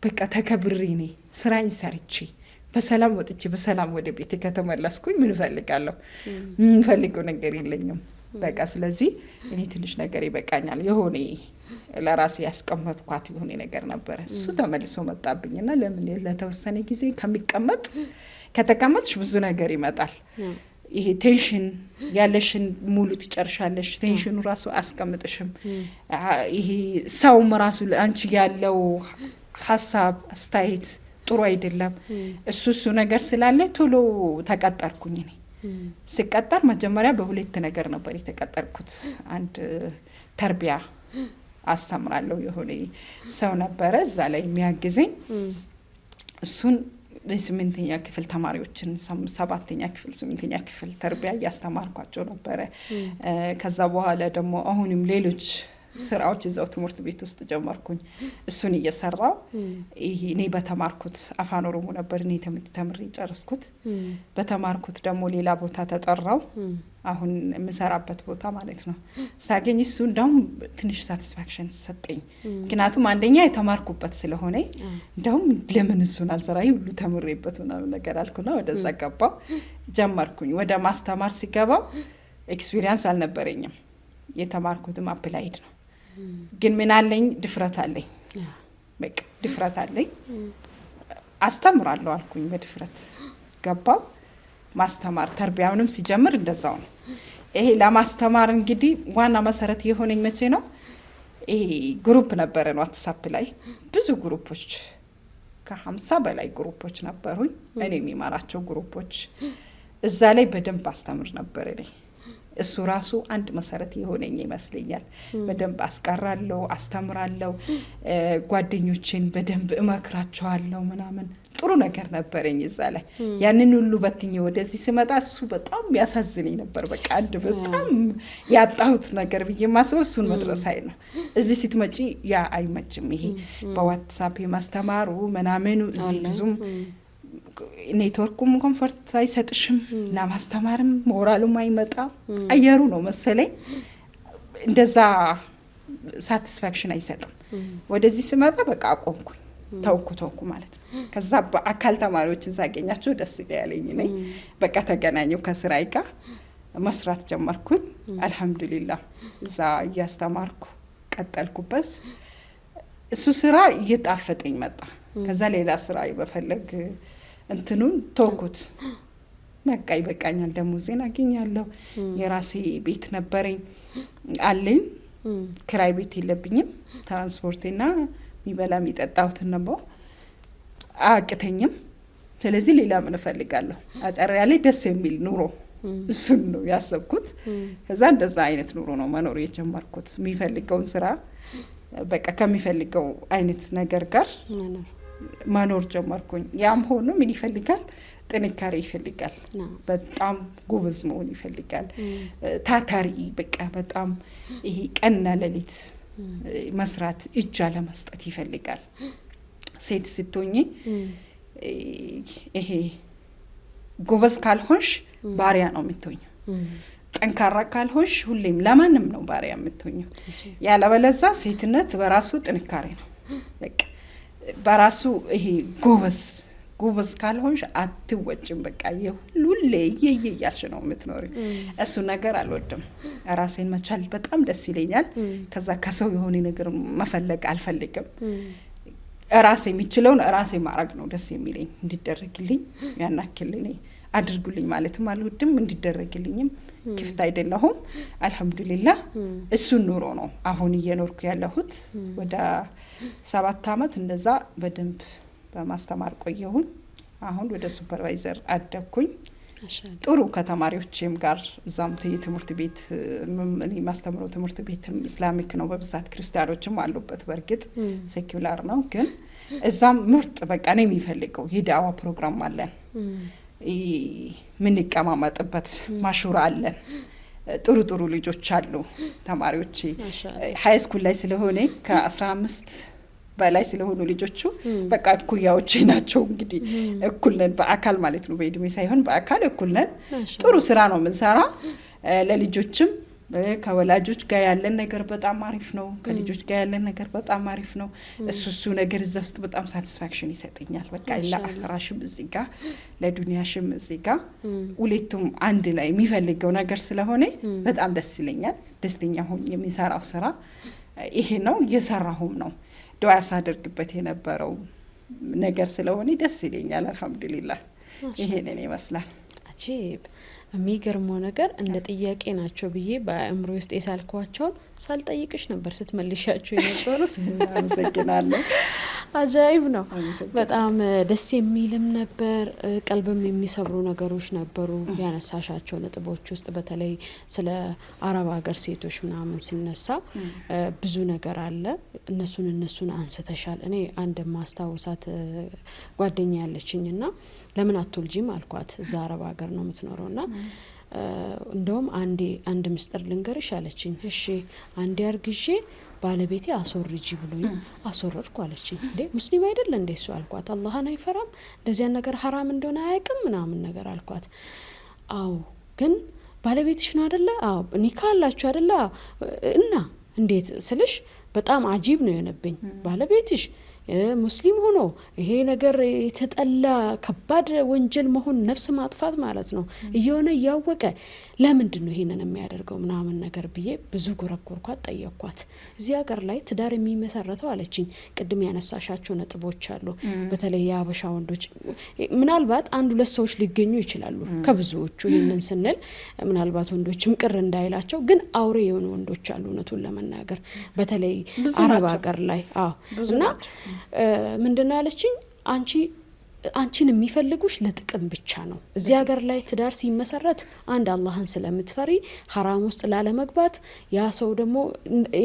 በቃ ተከብሬ እኔ ስራዬን ሰርቼ በሰላም ወጥቼ በሰላም ወደ ቤቴ ከተመለስኩኝ ምን እፈልጋለሁ? የምፈልገው ነገር የለኝም። በቃ ስለዚህ እኔ ትንሽ ነገር ይበቃኛል የሆነ ለራሴ ያስቀመጥኳት የሆነ ነገር ነበረ። እሱ ተመልሶ መጣብኝና ለምን ለተወሰነ ጊዜ ከተቀመጥሽ ብዙ ነገር ይመጣል። ይሄ ቴንሽን ያለሽን ሙሉ ትጨርሻለሽ። ቴንሽኑ ራሱ አስቀምጥሽም። ይሄ ሰውም ራሱ አንቺ ያለው ሀሳብ አስተያየት ጥሩ አይደለም። እሱ ነገር ስላለ ቶሎ ተቀጠርኩኝ። እኔ ስቀጠር መጀመሪያ በሁለት ነገር ነበር የተቀጠርኩት። አንድ ተርቢያ አስተምራለሁ የሆነ ሰው ነበረ እዛ ላይ የሚያግዘኝ። እሱን በስምንተኛ ክፍል ተማሪዎችን 7ኛ ክፍል 8ኛ ክፍል ተርቢያ እያስተማርኳቸው ነበረ። ከዛ በኋላ ደግሞ አሁንም ሌሎች ስራዎች እዛው ትምህርት ቤት ውስጥ ጀመርኩኝ። እሱን እየሰራው ይሄ እኔ በተማርኩት አፋን ኦሮሞ ነበር እኔ ተምሬ ጨረስኩት። በተማርኩት ደግሞ ሌላ ቦታ ተጠራው። አሁን የምሰራበት ቦታ ማለት ነው። ሳገኝ እሱ እንደውም ትንሽ ሳቲስፋክሽን ሰጠኝ። ምክንያቱም አንደኛ የተማርኩበት ስለሆነ እንደውም ለምን እሱን አልሰራ ሁሉ ተምሬበት ምናምን ነገር አልኩና ወደዛ ገባው ጀመርኩኝ። ወደ ማስተማር ሲገባው ኤክስፒሪየንስ አልነበረኝም። የተማርኩትም አፕላይድ ነው። ግን ምን አለኝ? ድፍረት አለኝ። በቃ ድፍረት አለኝ። አስተምራለሁ አልኩኝ። በድፍረት ገባው ማስተማር። ተርቢያውንም ሲጀምር እንደዛው ነው። ይሄ ለማስተማር እንግዲህ ዋና መሰረት የሆነኝ መቼ ነው? ይሄ ግሩፕ ነበረን ዋትስአፕ ላይ ብዙ ግሩፖች ከ50 በላይ ግሩፖች ነበሩኝ። እኔ የሚመራቸው ግሩፖች እዛ ላይ በደንብ አስተምር ነበር እኔ። እሱ ራሱ አንድ መሰረት የሆነኝ ይመስለኛል። በደንብ አስቀራለሁ፣ አስተምራለሁ፣ ጓደኞቼን በደንብ እመክራቸዋለሁ ምናምን ጥሩ ነገር ነበረኝ እዛ ላይ። ያንን ሁሉ በትኜ ወደዚህ ስመጣ እሱ በጣም ያሳዝነኝ ነበር። በቃ አንድ በጣም ያጣሁት ነገር ብዬ ማስበው እሱን መድረሳይ ነው። እዚህ ስትመጪ ያ አይመችም። ይሄ በዋትስአፕ ማስተማሩ ምናምኑ እዚህ ብዙም ኔትወርኩም ኮምፎርት አይሰጥሽም። ለማስተማርም ሞራሉም አይመጣ። አየሩ ነው መሰለኝ እንደዛ ሳቲስፋክሽን አይሰጥም። ወደዚህ ስመጣ በቃ አቆምኩኝ፣ ተውኩ ማለት ነው። ከዛ በአካል ተማሪዎችን ሳገኛቸው ደስ ያለኝ ነኝ። በቃ ተገናኘው ከስራዬ ጋር መስራት ጀመርኩኝ። አልহামዱሊላህ እዛ እያስተማርኩ ቀጠልኩበት። እሱ ስራ እየጣፈጠኝ መጣ። ከዛ ሌላ ስራ በፈለግ እንትኑን ተውኩት። በቃ ይበቃኛል፣ ደሞዜን አገኛለሁ። የራሴ ቤት ነበረኝ አለኝ። ክራይ ቤት የለብኝም። ትራንስፖርቴና የሚበላ የሚጠጣሁትን ነው አያቅተኝም። ስለዚህ ሌላ ምን እፈልጋለሁ? አጠር ያለ ደስ የሚል ኑሮ እሱን ነው ያሰብኩት። ከዛ እንደዛ አይነት ኑሮ ነው መኖር የጀመርኩት። የሚፈልገውን ስራ በቃ ከሚፈልገው አይነት ነገር ጋር መኖር ጀመርኩኝ። ያም ሆኖ ምን ይፈልጋል? ጥንካሬ ይፈልጋል። በጣም ጎበዝ መሆን ይፈልጋል። ታታሪ በቃ በጣም ይሄ ቀንና ሌሊት መስራት፣ እጅ አለመስጠት ይፈልጋል። ሴት ስትሆኚ ይሄ ጎበዝ ካልሆንሽ ባሪያ ነው የምትሆኚው። ጠንካራ ካልሆንሽ ሁሌም ለማንም ነው ባሪያ የምትሆኚው። ያለበለዛ ሴትነት በራሱ ጥንካሬ ነው። በቃ በራሱ ይሄ ጎበዝ ካልሆንሽ አትወጭም። በቃ ሁሌ እያልሽ ነው የምትኖሪ። እሱ ነገር አልወድም። ራሴን መቻል በጣም ደስ ይለኛል። ከዛ ከሰው የሆነ ነገር መፈለግ አልፈልግም። ራሴ የሚችለውን ራሴ ማድረግ ነው ደስ የሚለኝ። እንዲደረግልኝ ያናክልኝ አድርጉልኝ ማለትም አልወድም። እንዲደረግልኝም ክፍት አይደለሁም። አልহামዱሊላህ እሱ ኑሮ ነው አሁን እየኖርኩ ያለሁት። ወደ 7 አመት እንደዛ በደንብ በማስተማር ቆየሁኝ። አሁን ወደ ሱፐርቫይዘር አደግኩኝ። ጥሩ ከተማሪዎችም ጋር እዛም ትምህርት ቤት እኔ ማስተምረው ትምህርት ቤትም ኢስላሚክ ነው በብዛት፣ ክርስቲያኖችም አሉበት። በርግጥ ሴኩላር ነው፣ ግን እዛም ምርጥ በቃ ነው የሚፈልገው። የዳዋ ፕሮግራም አለን፣ ምን ይቀማመጥበት ማሹራ አለን። ጥሩ ልጆች አሉ ተማሪዎች። ሃይ ስኩል ላይ ስለሆነ ከ15 በላይ ስለሆኑ ልጆቹ በቃ እኩያዎች ናቸው። እንግዲህ እኩል ነን በአካል ማለት ነው፣ በእድሜ ሳይሆን በአካል እኩል ነን። ጥሩ ስራ ነው የምንሰራ። ለልጆችም ከወላጆች ጋር ያለን ነገር በጣም አሪፍ ነው። ከልጆች ጋር ያለን ነገር በጣም አሪፍ ነው። እሱ ነገር እዛ ውስጥ በጣም ሳቲስፋክሽን ይሰጠኛል። በቃ ለአኺራሽም እዚህ ጋር ለዱንያሽም እዚህ ጋር ሁለቱም አንድ ላይ የሚፈልገው ነገር ስለሆነ በጣም ደስ ይለኛል። ደስተኛ ሆኜ የሚሰራው ስራ ይሄ ነው። እየሰራሁም ነው። ዱዓ ሳደርግበት የነበረው ነገር ስለሆነ ደስ ይለኛል። አልሐምዱሊላህ ይሄንን ይመስላል። አጂብ የሚገርመው ነገር እንደ ጥያቄ ናቸው ብዬ በአእምሮ ውስጥ የሳልኳቸውን ሳልጠይቅሽ ነበር ስትመልሻቸው የነበሩት። አመሰግናለሁ። አጃይብ ነው። በጣም ደስ የሚልም ነበር፣ ቀልብም የሚሰብሩ ነገሮች ነበሩ ያነሳሻቸው ነጥቦች ውስጥ። በተለይ ስለ አረብ ሀገር ሴቶች ምናምን ሲነሳ ብዙ ነገር አለ። እነሱን አንስተሻል። እኔ አንድ ማስታወሳት ጓደኛ ያለችኝና ለምን አትወልጂም አልኳት። እዛ አረብ ሀገር ነው የምትኖረው ና እንደውም አንድ ምስጥር ልንገርሽ አለችኝ። እሺ አንዴ አርግዤ ባለቤቴ አስወርጂ ብሎኝ አስወረድኩ አለችኝ። እንዴ ሙስሊም አይደል እንዴ እሱ አልኳት። አላህን አይፈራም? እንደዚያ ነገር ሐራም እንደሆነ አያውቅም ምናምን ነገር አልኳት። አዎ ግን ባለቤትሽ ነው አይደለ? አዎ ኒካ አላችሁ አይደለ? እና እንዴት ስልሽ በጣም አጂብ ነው የሆነብኝ። ባለቤትሽ ሙስሊም ሆኖ ይሄ ነገር የተጠላ ከባድ ወንጀል መሆን ነፍስ ማጥፋት ማለት ነው እየሆነ እያወቀ ለምንድን ነው ይሄንን የሚያደርገው ምናምን ነገር ብዬ ብዙ ጎረጎርኳት፣ ጠየቅኳት። እዚህ ሀገር ላይ ትዳር የሚመሰረተው አለችኝ ቅድም ያነሳሻቸው ነጥቦች አሉ። በተለይ የአበሻ ወንዶች ምናልባት አንድ ሁለት ሰዎች ሊገኙ ይችላሉ ከብዙዎቹ። ይህንን ስንል ምናልባት ወንዶችም ቅር እንዳይላቸው፣ ግን አውሬ የሆኑ ወንዶች አሉ እውነቱን ለመናገር በተለይ አረብ ሀገር ላይ እና ምንድነው ያለችኝ አንቺን የሚፈልጉሽ ለጥቅም ብቻ ነው። እዚህ ሀገር ላይ ትዳር ሲመሰረት አንድ አላህን ስለምትፈሪ ሐራም ውስጥ ላለመግባት፣ ያ ሰው ደግሞ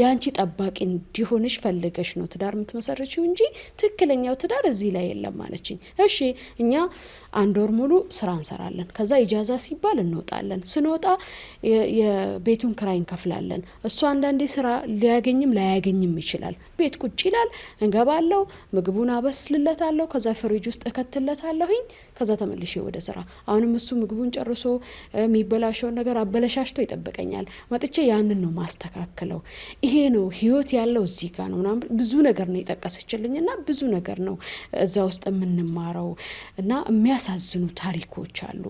ያንቺ ጠባቂ እንዲሆንሽ ፈልገሽ ነው ትዳር የምትመሰርችው እንጂ ትክክለኛው ትዳር እዚህ ላይ የለም ማለችኝ። እሺ እኛ አንድ ወር ሙሉ ስራ እንሰራለን። ከዛ ኢጃዛ ሲባል እንወጣለን። ስንወጣ የቤቱን ክራይ እንከፍላለን። እሱ አንዳንዴ ስራ ሊያገኝም ላያገኝም ይችላል። ቤት ቁጭ ይላል። እንገባለሁ፣ ምግቡን አበስልለታለሁ፣ ከዛ ፍሪጅ ውስጥ እከትለታለሁኝ። ከዛ ተመልሼ ወደ ስራ። አሁንም እሱ ምግቡን ጨርሶ የሚበላሸውን ነገር አበለሻሽቶ ይጠብቀኛል። መጥቼ ያንን ነው ማስተካከለው። ይሄ ነው ህይወት ያለው እዚህ ጋር ነው ምናምን ብዙ ነገር ነው የጠቀሰችልኝና ብዙ ነገር ነው እዛ ውስጥ የምንማረው እና የሚያሳዝኑ ታሪኮች አሉ።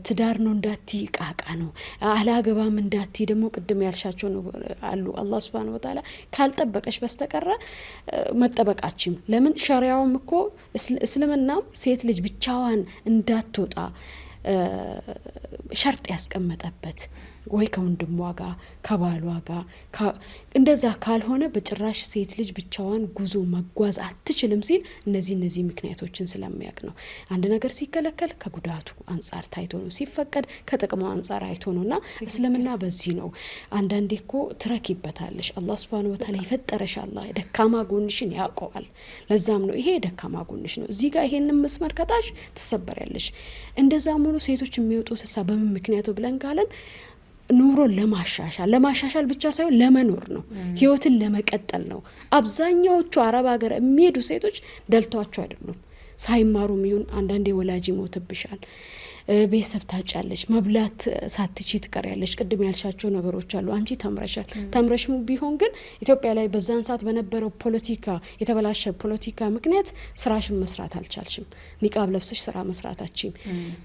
ትዳር ነው እንዳቲ ቃቃ ነው፣ አላገባም እንዳቲ ደግሞ ቅድም ያልሻቸው ነው አሉ። አላህ Subhanahu Wa Ta'ala ካልጠበቀሽ በስተቀረ መጠበቃችም ለምን ሸሪዓውም እኮ እስልምናም ሴት ልጅ ብቻዋን እንዳትወጣ ሸርጥ ያስቀመጠበት ወይ ከወንድሟ ጋር ከባሏ ጋር እንደዛ ካልሆነ በጭራሽ ሴት ልጅ ብቻዋን ጉዞ መጓዝ አትችልም ሲል እነዚህ ምክንያቶችን ስለሚያውቅ ነው። አንድ ነገር ሲከለከል ከጉዳቱ አንጻር ታይቶ ነው፣ ሲፈቀድ ከጥቅሙ አንጻር አይቶ ነውና እስልምና በዚህ ነው። አንዳንዴ እኮ ትረኪበታለሽ። አላህ Subhanahu Wa Ta'ala የፈጠረሽ አላህ ደካማ ጎንሽን ያውቀዋል። ለዛም ነው ይሄ ደካማ ጎንሽ ነው፣ እዚህ ጋር ይሄንን መስመር ከታሽ ትሰበሪያለሽ። እንደዛም ሆኖ ሴቶች የሚወጡት ሀሳብ በምን ምክንያቱ ብለን ካለን ኑሮን ለማሻሻል ብቻ ሳይሆን ለመኖር ነው፣ ህይወትን ለመቀጠል ነው። አብዛኛዎቹ አረብ ሀገር የሚሄዱ ሴቶች ደልቷቸው አይደሉም። ሳይማሩም ይሁን አንዳንዴ ወላጅ ይሞትብሻል፣ ቤተሰብ ታጫለሽ፣ መብላት ሳትቺ ትቀሪያለሽ። ቅድም ያልሻቸው ነገሮች አሉ። አንቺ ተምረሽም ቢሆን ግን ኢትዮጵያ ላይ በዛን ሰዓት በነበረው ፖለቲካ የተበላሸ ፖለቲካ ምክንያት ስራሽን መስራት አልቻልሽም። ኒቃብ ለብሰሽ ስራ መስራታችም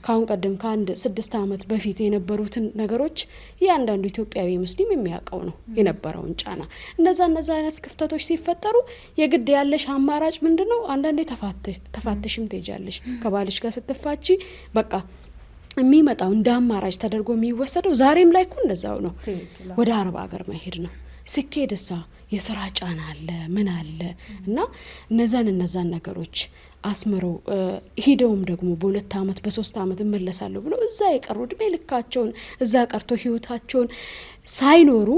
ካሁን ቀደም ከአንድ 6 ዓመት በፊት የነበሩትን ነገሮች ያንዳንዱ ኢትዮጵያዊ ሙስሊም የሚያውቀው ነው የነበረውን ጫና። እነዛ አይነት ክፍተቶች ሲፈጠሩ የግድ ያለሽ አማራጭ ምንድነው? አንዳንዴ ተፋተሽም ትሄጃለሽ። ከባልሽ ጋር ስትፋቺ በቃ የሚመጣው እንደ አማራጭ ተደርጎ የሚወሰደው ዛሬም ላይ እኮ እንደዛው ነው፣ ወደ አረብ ሀገር መሄድ ነው። ስኬድሳ የስራ ጫና አለ ምን አለ እና እነዛን ነገሮች አስምረው ሄደውም ደግሞ በ2 ዓመት በ3 ዓመት እመለሳለሁ ብሎ እዛ የቀሩ እድሜ ልካቸውን እዛ ቀርቶ ህይወታቸውን ሳይኖሩ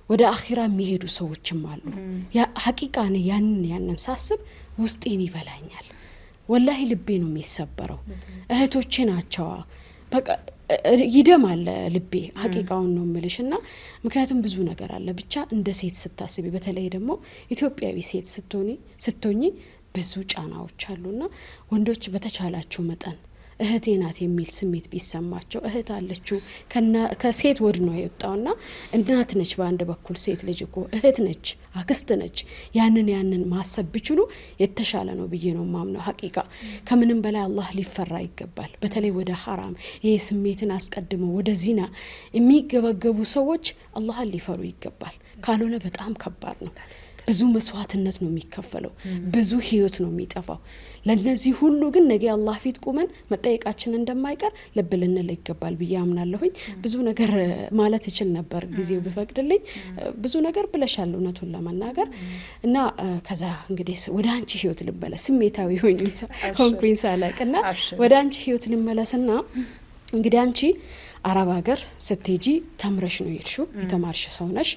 ወደ አኺራ የሚሄዱ ሰዎችም አሉ። ሐቂቃ ነው። ያንን ሳስብ ውስጤን ይበላኛል። ወላሂ ልቤ ነው የሚሰበረው። እህቶቼ ናቸው። በቃ ይደማል ልቤ ሀቂቃውን ነው ምልሽና ምክንያቱም ብዙ ነገር አለ ብቻ እንደ ሴት ስታስቢ በተለይ ደግሞ ኢትዮጵያዊ ሴት ስትሆኚ ብዙ ጫናዎች አሉና ወንዶች በተቻላቸው መጠን እህቴ ናት የሚል ስሜት ቢሰማቸው እህት አለችው ከሴት ወድ ነው የወጣውና እናት ነች በአንድ በኩል ሴት ልጅ እኮ እህት ነች አክስት ነች ያንን ማሰብ ቢችሉ የተሻለ ነው ብዬ ነው ማምነው ሀቂቃ ከምንም በላይ አላህ ሊፈራ ይገባል በተለይ ወደ ሐራም ይሄ ስሜትን አስቀድሞ ወደ ዚና የሚገበገቡ ሰዎች አላህን ሊፈሩ ይገባል ካልሆነ በጣም ከባድ ነው ብዙ መስዋዕትነት ነው የሚከፈለው ብዙ ህይወት ነው የሚጠፋው ለነዚህ ሁሉ ግን ነገ አላህ ፊት ቆመን መጠየቃችን እንደማይቀር ልብ ልንል ይገባል ብዬ አምናለሁኝ ብዙ ነገር ማለት ይችል ነበር ጊዜው ቢፈቅድልኝ ብዙ ነገር ብለሻል እውነቱን ለመናገር እና ከዛ እንግዲህ ወደ አንቺ ህይወት ልመለስ ስሜታዊ ሆንኩኝ ሳላቅና ወደ አንቺ ህይወት ልመለስና እንግዲህ አንቺ አረብ ሀገር ስትሄጂ ተምረሽ ነው የሄድሽው የተማርሽ ሰው ነሽ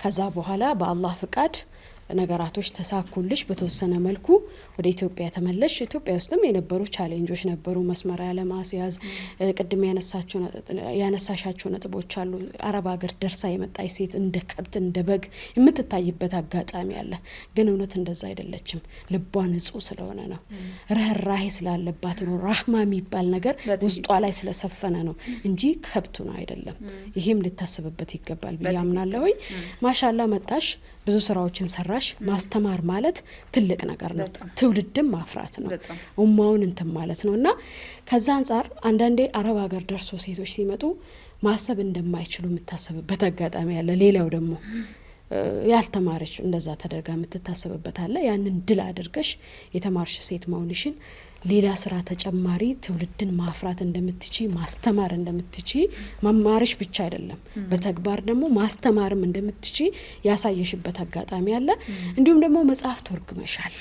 ከዛ በኋላ በአላህ ፍቃድ ነገራቶች ተሳኩልሽ በተወሰነ መልኩ ወደ ኢትዮጵያ ተመለሽ ኢትዮጵያ ውስጥም የነበሩ ቻሌንጆች ነበሩ መስመር ያለ ማስያዝ ቅድም ያነሳሻቸው ነጥቦች አሉ አረብ ሀገር ደርሳ የመጣች ሴት እንደ ከብት እንደ በግ የምትታይበት አጋጣሚ አለ ግን እውነት እንደዛ አይደለችም ልቧ ንጹህ ስለሆነ ነው ርህራሄ ስላለባት ነው ራህማ የሚባል ነገር ውስጧ ላይ ስለሰፈነ ነው እንጂ ከብቱ ነው አይደለም ይሄም ልታስብበት ይገባል ብዬ አምናለሁ ማሻአላ መጣሽ ብዙ ስራዎችን ሰራሽ ማስተማር ማለት ትልቅ ነገር ነው ትውልድም ማፍራት ነው ኡማውን እንትን ማለት ነውና ከዛ አንፃር አንዳንዴ አረብ ሀገር ደርሶ ሴቶች ሲመጡ ማሰብ እንደማይችሉ የምታሰብበት አጋጣሚ ያለ ሌላው ደግሞ ያልተማረች እንደዛ ተደርጋ የምትታሰብበት አለ ያንን ድል አድርገሽ የተማርሽ ሴት መሆንሽን ሌላ ስራ ተጨማሪ ትውልድን ማፍራት እንደምትቺ ማስተማር እንደምትቺ መማርሽ ብቻ አይደለም በተግባር ደግሞ ማስተማርም እንደምትቺ ያሳየሽበት አጋጣሚ አለ እንዲሁም ደግሞ መጽሐፍ ተርጉመሻል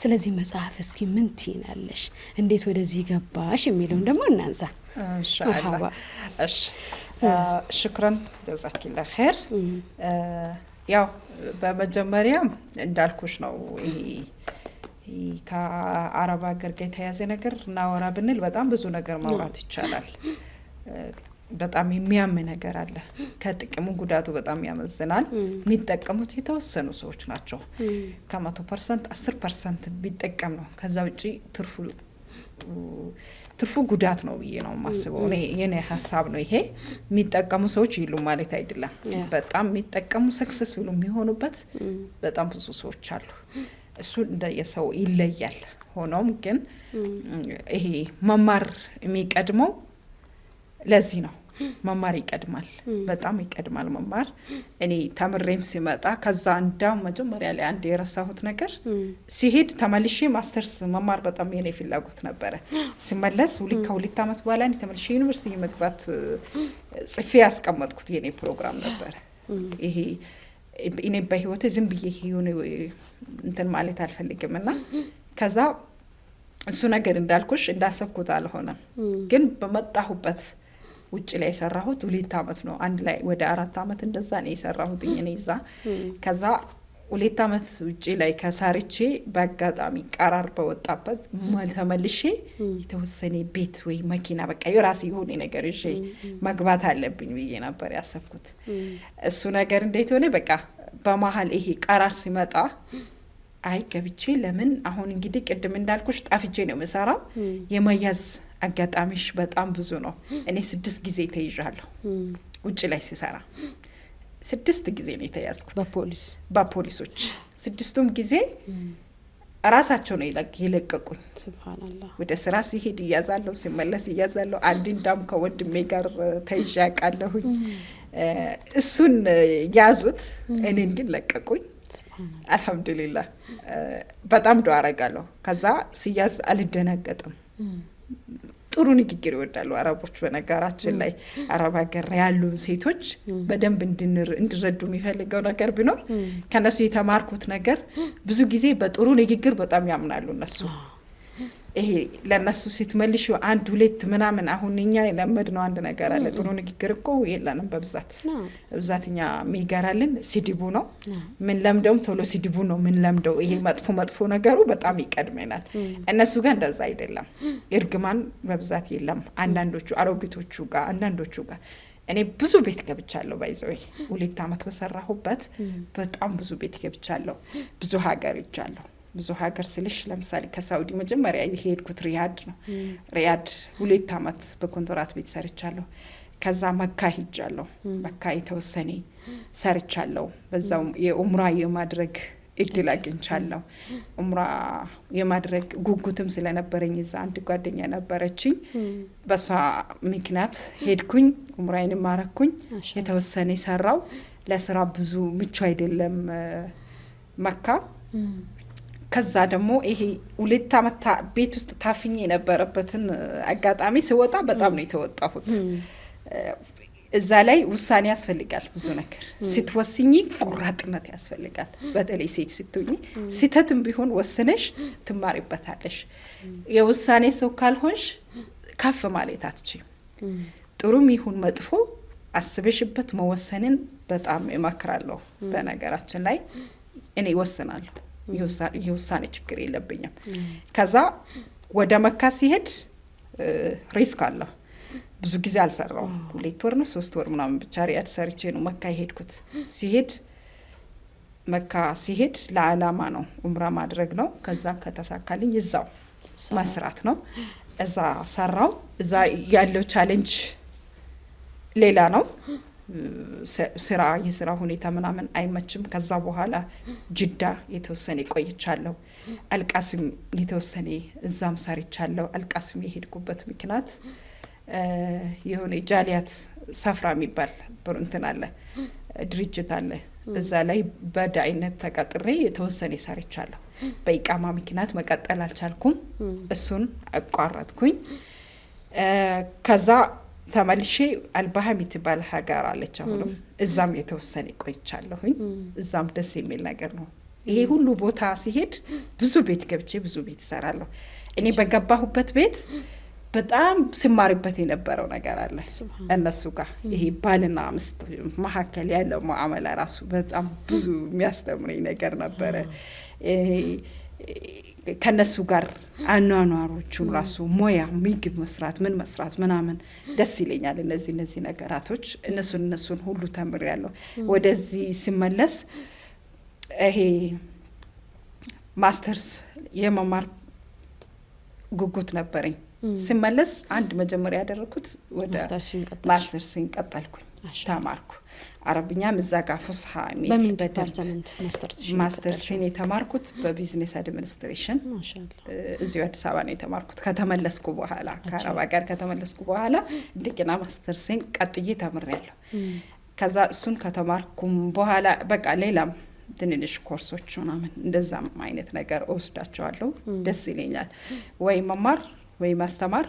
ስለዚህ መጽሐፍ እስኪ ምን ትይናለሽ እንዴት ወደዚህ ገባሽ የሚለውን ደግሞ እናንሳ ኢንሻአላህ እሺ ሽክራን ጀዛኪላ ኸይር ያው በመጀመሪያ እንዳልኩሽ ነው ይሄ ከአረብ ሀገር ጋር የተያዘ ነገር እናወራ ብንል በጣም ብዙ ነገር ማውራት ይቻላል በጣም የሚያም ነገር አለ ከጥቅሙ ጉዳቱ በጣም ያመዝናል የሚጠቀሙት የተወሰኑ ሰዎች ናቸው ከ100% 10% ቢጠቀም ነው ከዛ ውጪ ትርፉ ጉዳት ነው ብዬ ነው ማስበው እኔ የኔ ሐሳብ ነው ይሄ የሚጠቀሙ ሰዎች ይሉ ማለት አይደለም በጣም የሚጠቀሙ ሰክሰስፉል የሚሆኑበት በጣም ብዙ ሰዎች አሉ እሱ እንደየሰው ይለያል ሆኖም ግን ይሄ መማር የሚቀድመው ለዚህ ነው መማር ይቀድማል በጣም ይቀድማል መማር እኔ ተምሬም ሲመጣ ከዛ እንዳው መጀመሪያ ላይ አንድ የረሳሁት ነገር ሲሄድ ተመልሼ ማስተርስ መማር በጣም የኔ ፍላጎት ነበር ሲመለስ ሁለት አመት በኋላ እኔ ተመልሼ ዩኒቨርሲቲ መግባት ጽፌ ያስቀመጥኩት የኔ ፕሮግራም ነበር ይሄ እኔ በህይወቴ ዝም ብዬ ይሁን እንትን ማለት አልፈልግምና ከዛ እሱ ነገር እንዳልኩሽ እንዳሰብኩት አልሆነም ግን በመጣሁበት ውጭ ላይ ሰራሁት 2 አመት ነው አንድ ላይ ወደ 4 አመት እንደዛ ነው የሰራሁት እኔ እዛ ከዛ 2 አመት ውጭ ላይ ከሳርቼ በአጋጣሚ ቀራር በወጣበት ተመልሼ የተወሰነ ቤት ወይ መኪና በቃ የራሴ የሆነ ነገር እሺ መግባት አለብኝ ብዬ ነበር ያሰብኩት እሱ ነገር እንዴት ሆነ በቃ በመሃል ይሄ ቀራር ሲመጣ አይ ገብቼ ለምን አሁን እንግዲህ ቅድም እንዳልኩሽ ጣፍጄ ነው መሰራው የማያዝ አጋጣሚሽ በጣም ብዙ ነው እኔ 6 ጊዜ ተይዣለሁ ውጭ ላይ ሲሰራ 6 ጊዜ ነው የተያዝኩት በፖሊሶች 6ቱም ጊዜ ራሳቸው ነው ይለቀቁኝ ሱብሃንአላህ ወደ ስራ ሲሄድ ይያዛለሁ ሲመለስ ይያዛለሁ አንድ እንዳም ከወንድሜ ጋር ተይዣቃለሁኝ እሱን ያዙት እኔን ግን ለቀቁኝ አልহামዱሊላህ በጣም ዱዓ አረጋለሁ ከዛ ሲያዝ አልደነገጥም ጥሩ ንግግር ይወዳሉ አረቦች በነገራችን ላይ አረብ ሀገር ያሉ ሴቶች በደንብ እንድረዱ የሚፈልገው ነገር ቢኖር ከነሱ የተማርኩት ነገር ብዙ ጊዜ በጥሩ ንግግር በጣም ያምናሉ እነሱ ይሄ ለነሱ ስትመልሽ አንድ ሁለት ምናምን አሁን እኛ የለመድነው አንድ ነገር አለ ጥሩ ንግግር እኮ የለንም በብዛትኛ የሚገራልን ስድቡ ነው ምን ለምደውም ቶሎ ስድቡ ነው ምን ለምደው ይሄ መጥፎ ነገሩ በጣም ይቀድመናል እነሱ ጋር እንደዛ አይደለም እርግማን በብዛት የለም አንዳንዶቹ አሮጊቶቹ ጋር አንዳንዶቹ ጋር እኔ ብዙ ቤት ገብቻለሁ ባይዘው 2 አመት በሰራሁበት በጣም ብዙ ቤት ገብቻለሁ ብዙ ሀገር ይቻለሁ ብዙ ሀገር ስልሽ ለምሳሌ ከሳውዲ መጀመሪያ የሄድኩት ሪያድ ነው ሪያድ 2 አመት በኮንትራት ቤት ሰርቻለሁ ከዛ መካ ሄጃለሁ መካ የተወሰነ ሰርቻለሁ በዛው የኡምራ የማድረግ እድል አግኝቻለሁ ኡምራ የማድረግ ጉጉትም ስለነበረኝ እዛ አንድ ጓደኛ ነበረችኝ በሷ ምክንያት ሄድኩኝ ኡምራዬን ማረኩኝ የተወሰነ ሰራው ለስራ ብዙ ምቹ አይደለም መካ ከዛ ደግሞ ይሄ 2 አመት ቤት ውስጥ ታፍኝ የነበረበትን አጋጣሚ ስወጣ በጣም ነው የተወጣሁት እዛ ላይ ውሳኔ ያስፈልጋል ብዙ ነገር ስትወስኚ ቁራጥነት ያስፈልጋል በተለይ ሴት ስትሆኚ ሲተትም ቢሆን ወስነሽ ትማሪበታለሽ የውሳኔ ሰው ካልሆንሽ ከፍ ማለት አትችይም ጥሩም ይሁን መጥፎ አስበሽበት መወሰንን በጣም እመክራለሁ በነገራችን ላይ እኔ ወስናለሁ የውሳኔ ችግር የለብኝም ከዛ ወደ መካ ሲሄድ ሪስክ አለ ብዙ ጊዜ አልሰራው 2 ወር ነው 3 ወር ምናምን ብቻ ሪያድ ሰርቼ ነው መካ ሄድኩት መካ ሲሄድ ለዓላማ ነው ኡምራ ማድረግ ነው ከዛ ከተሳካልኝ እዛው መስራት ነው እዛ ሰራው እዛ ያለው ቻሌንጅ ሌላ ነው የስራ ሁኔታ ምናምን አይመችም ከዛ በኋላ ጅዳ የተወሰነ ቆይቻለሁ አልቃስም የተወሰነ እዛም ሰርቻለሁ አልቃስም የሄድኩበት ምክንያት የሆነ ጃሊያት ሰፍራ የሚባል እንትን አለ ድርጅት አለ እዛ ላይ በዳይነት ተቀጥሬ የተወሰነ ሰርቻለሁ በኢቃማ ምክንያት መቀጠል አልቻልኩም እሱን አቋረጥኩኝ ከዛ ተመልሼ አልባሃም ይተባል ሀገር አለች አሁንም እዛም የተወሰነ ቆይቻለሁኝ እዛም ደስ የሚል ነገር ነው ይሄ ሁሉ ቦታ ሲሄድ ብዙ ቤት ገብቼ ብዙ ቤት ሰራለሁ እኔ በገባሁበት ቤት በጣም ስማርበት የነበረው ነገር አለ እነሱ ጋር ይሄ ባልና ሚስት መሐከል ያለው ሙአመላ ራሱ በጣም ብዙ የሚያስተምረኝ ነገር ነበር ከነሱ ጋር አኗኗሮቹ ራሱ ሞያ ምግብ መስራት ምን መስራት ምናምን ደስ ይለኛል እነዚህ ነገራቶች እነሱን ሁሉ ተምሬያለሁ ወደዚህ ሲመለስ ይሄ ማስተርስ የመማር ጉጉት ነበረኝ ሲመለስ አንድ መጀመሪያ ያደረኩት ወደ ማስተርስን ቀጠልኩኝ ተማርኩ አረብኛም እዛ ጋር ፉስሃ በምን ዲፓርትመንት ማስተርስን የተማርኩት በቢዝነስ አድሚኒስትሬሽን እዚሁ አዲስ አበባ ነው የተማርኩት ከተመለስኩ በኋላ ከአረብ ሀገር ከተመለስኩ በኋላ እንደገና ማስተርስን ቀጥዬ ተምሬያለሁ ከዛ እሱን ከተማርኩም በኋላ በቃ ሌላም ትንንሽ ኮርሶች ምናምን እንደዛም አይነት ነገር ወስዳቸዋለሁ ደስ ይለኛል ወይ መማር ወይ ማስተማር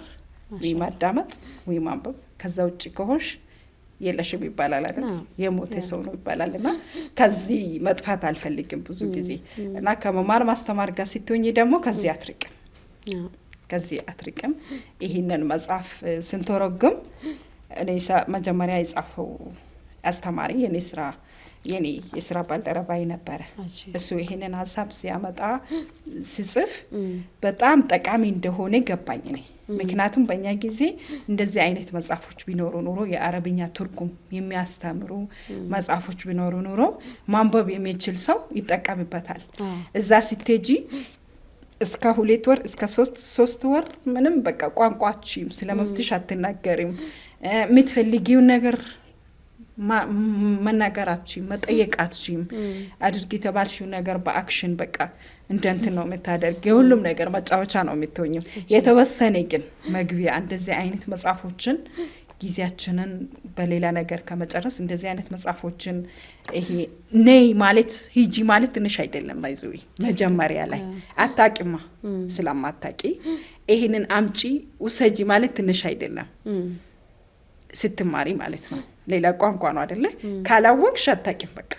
ወይ ማዳመጥ ወይ ማንበብ ከዛ ውጪ ከሆንሽ የለሽም ይባላል አይደል የሞተ ሰው ነው ይባላልና ከዚህ መጥፋት አልፈልግም ብዙ ጊዜ እና ከመማር ማስተማር ጋር ሲተኝ ደግሞ ከዚህ አትርቅም ይሄንን መጽሐፍ ስንተረጉም እኔ መጀመሪያ የጻፈው አስተማሪ የኔ የስራ ባልደረባይ ነበር እሱ ይሄንን ሐሳብ ሲያመጣ ሲጽፍ በጣም ጠቃሚ እንደሆነ ገባኝ እኔ ምክንያቱም በእኛ ጊዜ እንደዚህ አይነት መጽሐፎች ቢኖሩ ኑሮ የአረብኛ ትርጉም የሚያስተምሩ መጽሐፎች ቢኖሩ ኑሮ ማንበብ የሚችል ሰው ይጠቀምበታል እዛ ሲቴጂ እስከ 2 ወር እስከ 3 ወር ምንም በቃ ቋንቋችም ስለመብትሽ አትናገሪም የምትፈልጊው ነገር መናገራችሁም መጠየቃችሁም አድርጊ ተባልሽው ነገር በአክሽን በቃ እንደንትን ነው የምታደርግ የሁሉም ነገር መጫወቻ ነው የምትሆኝው የተወሰነ ግን መግቢያ እንደዚህ አይነት መጽሐፎችን ጊዜያችንን በሌላ ነገር ከመጨረስ እንደዚህ አይነት መጽሐፎችን ይሄ ነይ ማለት ሂጂ ማለት ትንሽ አይደለም ባይዘው መጀመሪያ ላይ አታቂማ ስለማታቂ ይሄንን አምጪ ውሰጂ ማለት ትንሽ አይደለም ስትማሪ ማለት ነው ሌላ ቋንቋ ነው አይደለ ካላወቅሽ አታቂም በቃ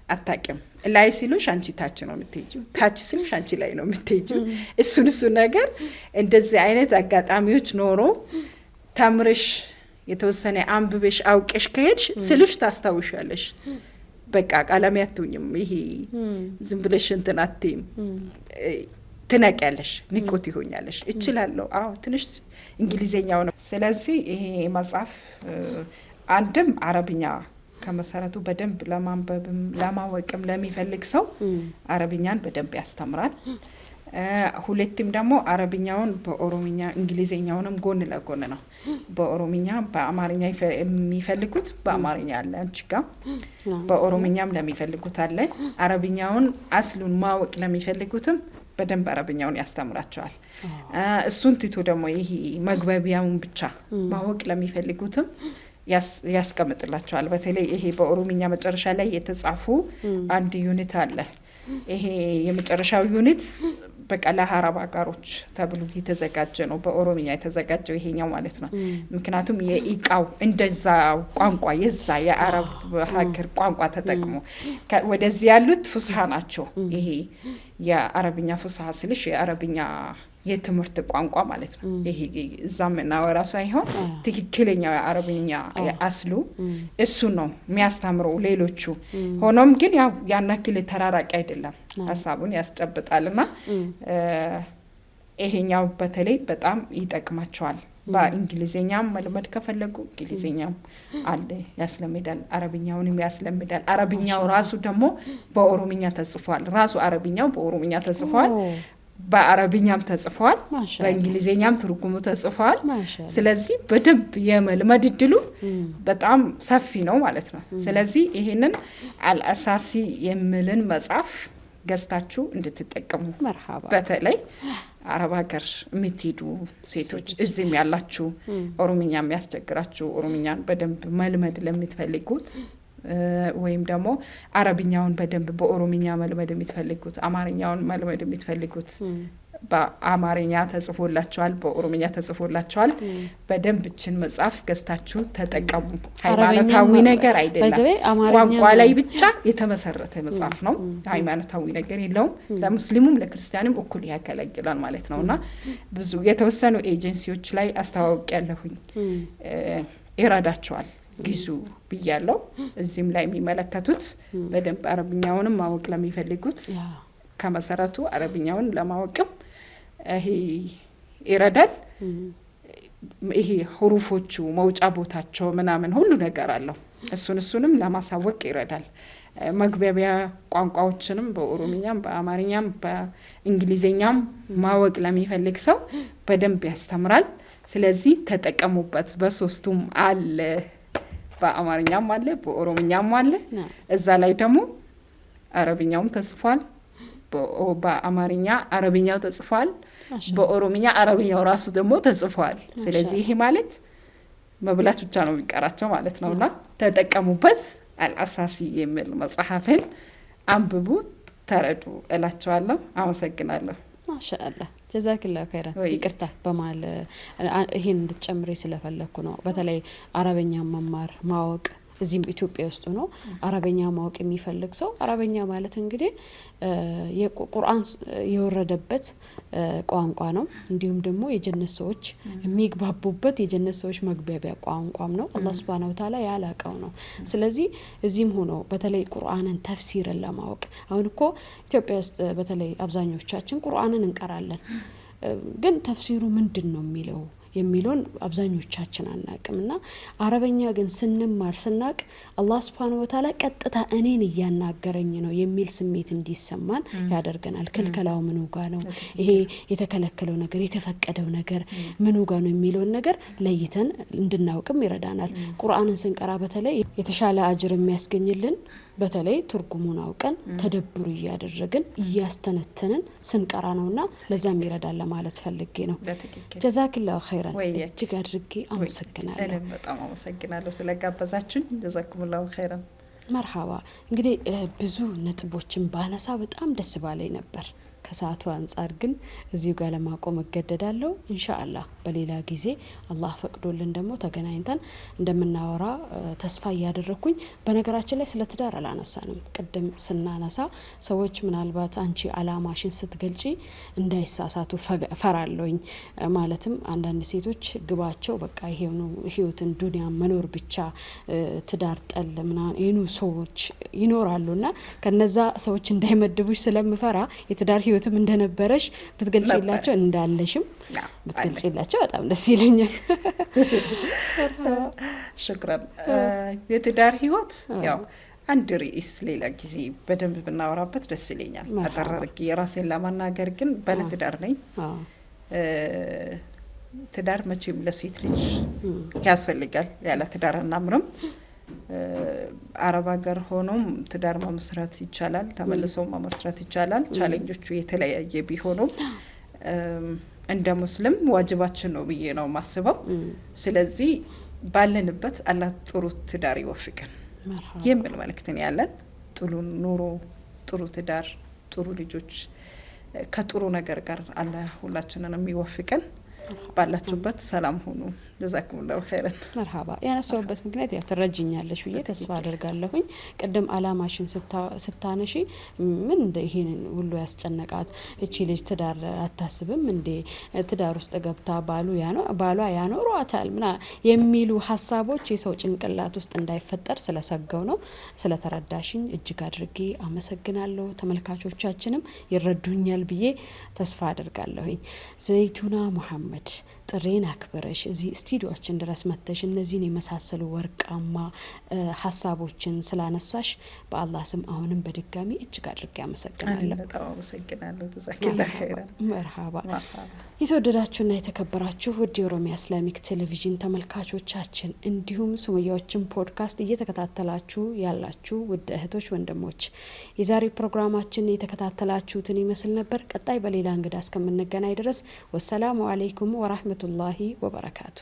አታውቂም። ላይ ሲሉሽ አንቺ ታች ነው የምትሄጂው፣ ታች ሲሉሽ አንቺ ላይ ነው የምትሄጂው። እሱ ነገር እንደዚህ አይነት አጋጣሚዎች ኖሮ ተምርሽ የተወሰነ አንብበሽ አውቀሽ ከሄድሽ ስሉሽ ታስታውሻለሽ። በቃ ቃላም ያትውኝም ይሄ ዝም ብለሽ እንትን አትይም፣ ትነቂያለሽ፣ ንቁት ይሆኛለሽ። እችላለሁ አዎ ትንሽ እንግሊዘኛው ነው። ስለዚህ ይሄ መጽሐፍ አንድም አረብኛ ከመሰረቱ በደንብ ለማንበብም ለማወቅም ለሚፈልግ ሰው አረብኛን በደንብ ያስተምራል። ሁለቱም ደግሞ አረብኛውን በኦሮምኛ እንግሊዘኛውንም ጎን ለጎን ነው። በኦሮምኛ በአማርኛ የሚፈልጉት በአማርኛ አለ አንቺ ጋር፣ በኦሮምኛም ለሚፈልጉት አለ። አረብኛውን አስሉን ማወቅ ለሚፈልጉትም በደንብ አረብኛውን ያስተምራቸዋል። እሱን ትቶ ደግሞ ይሄ መግባቢያውን ብቻ ማወቅ ለሚፈልጉትም ያስቀምጥላቸዋል። በተለይ ይሄ በኦሮምኛ መጨረሻ ላይ የተጻፉ አንድ ዩኒት አለ። ይሄ የመጨረሻው ዩኒት በቃ ለአረብ አገሮች ተብሎ የተዘጋጀ ነው። በኦሮምኛ የተዘጋጀው ይሄኛው ማለት ነው። ምክንያቱም የኢቃው እንደዛ ቋንቋ የዛ የአረብ ሀገር ቋንቋ ተጠቅሞ ወደዚህ ያሉት ፍስሃ ናቸው። ይሄ የአረብኛ ፍስሃ ስልሽ የአረብኛ የትምህርት ቋንቋ ማለት ነው። ይሄ እዛም እናወራው ሳይሆን ትክክለኛው የአረብኛ አስሉ እሱ ነው የሚያስተምረው ሌሎቹ። ሆኖም ግን ያው ያናክል ተራራቂ አይደለም፣ ሀሳቡን ያስጨብጣልና ይሄኛው በተለይ በጣም ይጠቅማቸዋል። በእንግሊዘኛም መልመድ ከፈለጉ እንግሊዘኛም አለ ያስለምዳል፣ አረብኛውንም ያስለምዳል። አረብኛው ራሱ ደግሞ በኦሮምኛ ተጽፏል። ራሱ አረብኛው በኦሮምኛ ተጽፏል፣ በአረብኛም ተጽፏል፣ በእንግሊዘኛም ትርጉሙ ተጽፏል። ስለዚህ በደንብ የመልመድ እድሉ በጣም ሰፊ ነው ማለት ነው። ስለዚህ ይሄንን አልአሳሲ የሚልን መጽሐፍ ገዝታችሁ እንድትጠቀሙ መርሃባ። በተለይ አረብ ሀገር የምትሄዱ ሴቶች እዚህም ያላችሁ ኦሮምኛ የሚያስቸግራችሁ ኦሮምኛን በደንብ መልመድ ለምትፈልጉት ወይም ደግሞ አረብኛውን በደንብ በኦሮምኛ መልመድ የምትፈልጉት አማርኛውን መልመድ የምትፈልጉት በአማርኛ ተጽፎላችኋል፣ በኦሮምኛ ተጽፎላችኋል። በደንብ እችን መጽሐፍ ገዝታችሁ ተጠቀሙ። ሃይማኖታዊ ነገር አይደለም፣ ቋንቋ ላይ ብቻ የተመሰረተ መጽሐፍ ነው። ሃይማኖታዊ ነገር የለውም። ለሙስሊሙም ለክርስቲያንም እኩል ያገለግላል ማለት ነውና ብዙ የተወሰኑ ኤጀንሲዎች ላይ አስተዋውቂያለሁኝ፣ ይረዳቸዋል ግዙ ብያለሁ። እዚህም ላይ የሚመለከቱት በደንብ አረብኛውንም ማወቅ ለሚፈልጉት ከመሰረቱ አረብኛውን ለማወቅም ይሄ ይረዳል። ይሄ ሁሩፎቹ መውጫ ቦታቸው ምናምን ሁሉ ነገር አለው። እሱንም ለማሳወቅ ይረዳል። መግባቢያ ቋንቋዎችንም በኦሮምኛም በአማርኛም በእንግሊዘኛም ማወቅ ለሚፈልግ ሰው በደንብ ያስተምራል። ስለዚህ ተጠቀሙበት። በሶስቱም አለ፣ በአማርኛም አለ፣ በኦሮምኛም አለ። እዛ ላይ ደግሞ አረብኛውም ተጽፏል፣ በአማርኛ አረብኛው ተጽፏል፣ በኦሮምኛ አረብኛው ራሱ ደግሞ ተጽፏል። ስለዚህ ይሄ ማለት መብላት ብቻ ነው የሚቀራቸው ማለት ነውና ተጠቀሙበት። አልአሳሲ የሚል መጽሐፍን አንብቡ፣ ተረዱ እላቸዋለሁ። አመሰግናለሁ። ማሻአላህ ጀዛክላሁ ኸይራን። ይቅርታ በማል ይሄን እንድትጨምሪ ስለፈለኩ ነው። በተለይ አረበኛ መማር ማወቅ እዚህም ኢትዮጵያ ውስጥ ነው አረበኛ ማወቅ የሚፈልግ ሰው አረበኛ ማለት እንግዲህ የቁርአን የወረደበት ቋንቋ ነው። እንዲሁም ደግሞ የጀነት ሰዎች የሚግባቡበት የጀነት ሰዎች መግባቢያ ቋንቋም ነው። አላህ Subhanahu Wa Ta'ala ያላቀው ነው። ስለዚህ እዚህም ሆኖ በተለይ ቁርአንን ተፍሲርን ለማወቅ አሁን እኮ ኢትዮጵያ ውስጥ በተለይ አብዛኞቻችን ቁርአንን እንቀራለን፣ ግን ተፍሲሩ ምንድነው የሚለውን አብዛኞቻችን አናቅምና አረበኛ ግን ስንማር ስናቅ አላህ Subhanahu Wa Ta'ala ቀጥታ እኔን ያናገረኝ ነው የሚል ስሜት እንዲሰማን ያደርገናል። ከልከላው ምኑ ጋር ነው ይሄ የተከለከለው ነገር የተፈቀደው ነገር ምኑ ጋር ነው የሚለውን ነገር ለይተን እንድናውቅም ይረዳናል። ቁርአንን ስንቀራ በተለይ የተሻለ አጅር የሚያስገኝልን በተለይ ትርጉሙን አውቀን ተደብሩ እያደረግን እያስተነተንን ስንቀራ ነውና ለዛም ይረዳል ለማለት ፈልጌ ነው። ጀዛክላሁ ኸይራን። እጅግ አድርጌ አመሰግናለሁ። እኔም በጣም አመሰግናለሁ ስለጋበዛችሁኝ። ጀዛኩሙላሁ ኸይራን። መርሃባ። እንግዲህ ብዙ ነጥቦችን ባነሳ በጣም ደስ ባለኝ ነበር። ከሰዓቱ አንጻር ግን እዚሁ ጋር ለማቆም እገደዳለሁ። ኢንሻአላህ በሌላ ጊዜ አላህ ፈቅዶልን ደግሞ ተገናኝተን እንደምናወራ ተስፋ እያደረኩኝ። በነገራችን ላይ ስለ ትዳር አላነሳንም። ቅድም ስናነሳ ሰዎች ምናልባት አንቺ አላማሽን ስትገልጪ እንዳይሳሳቱ ፈራለሁኝ። ማለትም አንዳንድ ሴቶች ግባቸው በቃ ይሄው ነው ህይወትን ዱንያ መኖር ብቻ ትዳር ጠል ምናምን ይኑ ሰዎች ይኖራሉና ከነዛ ሰዎች እንዳይመድቡሽ ስለምፈራ የትዳር ህይወትም እንደነበረሽ ብትገልጪላቸው እንዳለሽም ብትገልጪላቸው በጣም ደስ ይለኛል። ሽክራን። የትዳር ህይወት ያው አንድ ርዕስ ሌላ ጊዜ በደንብ ብናወራበት ደስ ይለኛል። አጠራርጌ የራሴን ለማናገር ግን ባለትዳር ነኝ። ትዳር መቼም ለሴት ልጅ ያስፈልጋል። ያለ ትዳር አናምርም። አረብ ሀገር ሆኖም ትዳር መመስረት ይቻላል፣ ተመልሶ መመስረት ይቻላል። ቻሌንጆቹ የተለያየ ቢሆኑም እንደ ሙስሊም ዋጅባችን ነው ብዬ ነው ማስበው። ስለዚህ ባለንበት አላህ ጥሩ ትዳር ይወፍቀን የሚል መልእክትን ያለን ጥሩ ኑሮ፣ ጥሩ ትዳር፣ ጥሩ ልጆች ከጥሩ ነገር ጋር አላህ ሁላችንን የሚወፍቀን። ባላችሁበት ሰላም ሁኑ። ጀዛኩሙላሁ ኸይረን። መርሃባ። ያነሳውበት ምክንያት ያው ትረጅኛለሽ ብዬ ተስፋ አደርጋለሁኝ። ቅድም አላማሽን ስታነሺ ምን እንደ ይሄን ሁሉ ያስጨነቃት እቺ ልጅ ትዳር አታስብም እንዴ? ትዳር ውስጥ ገብታ ባሏ ያኖሯታል ምና የሚሉ ሀሳቦች የሰው ጭንቅላት ውስጥ እንዳይፈጠር ስለሰጋው ነው። ስለተረዳሽኝ እጅግ አድርጌ አመሰግናለሁ። ተመልካቾቻችንም ይረዱኛል ብዬ ተስፋ አደርጋለሁኝ። ዘይቱና ሙሐመድ ጥሬን አክብረሽ እዚህ ስቱዲዮአችን ድረስ መጥተሽ እነዚህን የመሳሰሉ ወርቃማ ሀሳቦችን ስላነሳሽ በአላህ ስም አሁንም በድጋሚ እጅግ አድርጌ አመሰግናለሁ። በጣም አመሰግናለሁ። ተዛኪላ ኸይራን። መርሃባ። የተወደዳችሁና የተከበራችሁ ውድ የኦሮሚያ ኢስላሚክ ቴሌቪዥን ተመልካቾቻችን እንዲሁም ሱመያዎችን ፖድካስት እየተከታተላችሁ ያላችሁ ውድ እህቶች ወንድሞች፣ የዛሬ ፕሮግራማችን የተከታተላችሁትን ይመስል ነበር። ቀጣይ በሌላ እንግዳ እስከምንገናኝ ድረስ ወሰላሙ አለይኩም ወራህመቱላሂ ወበረካቱ።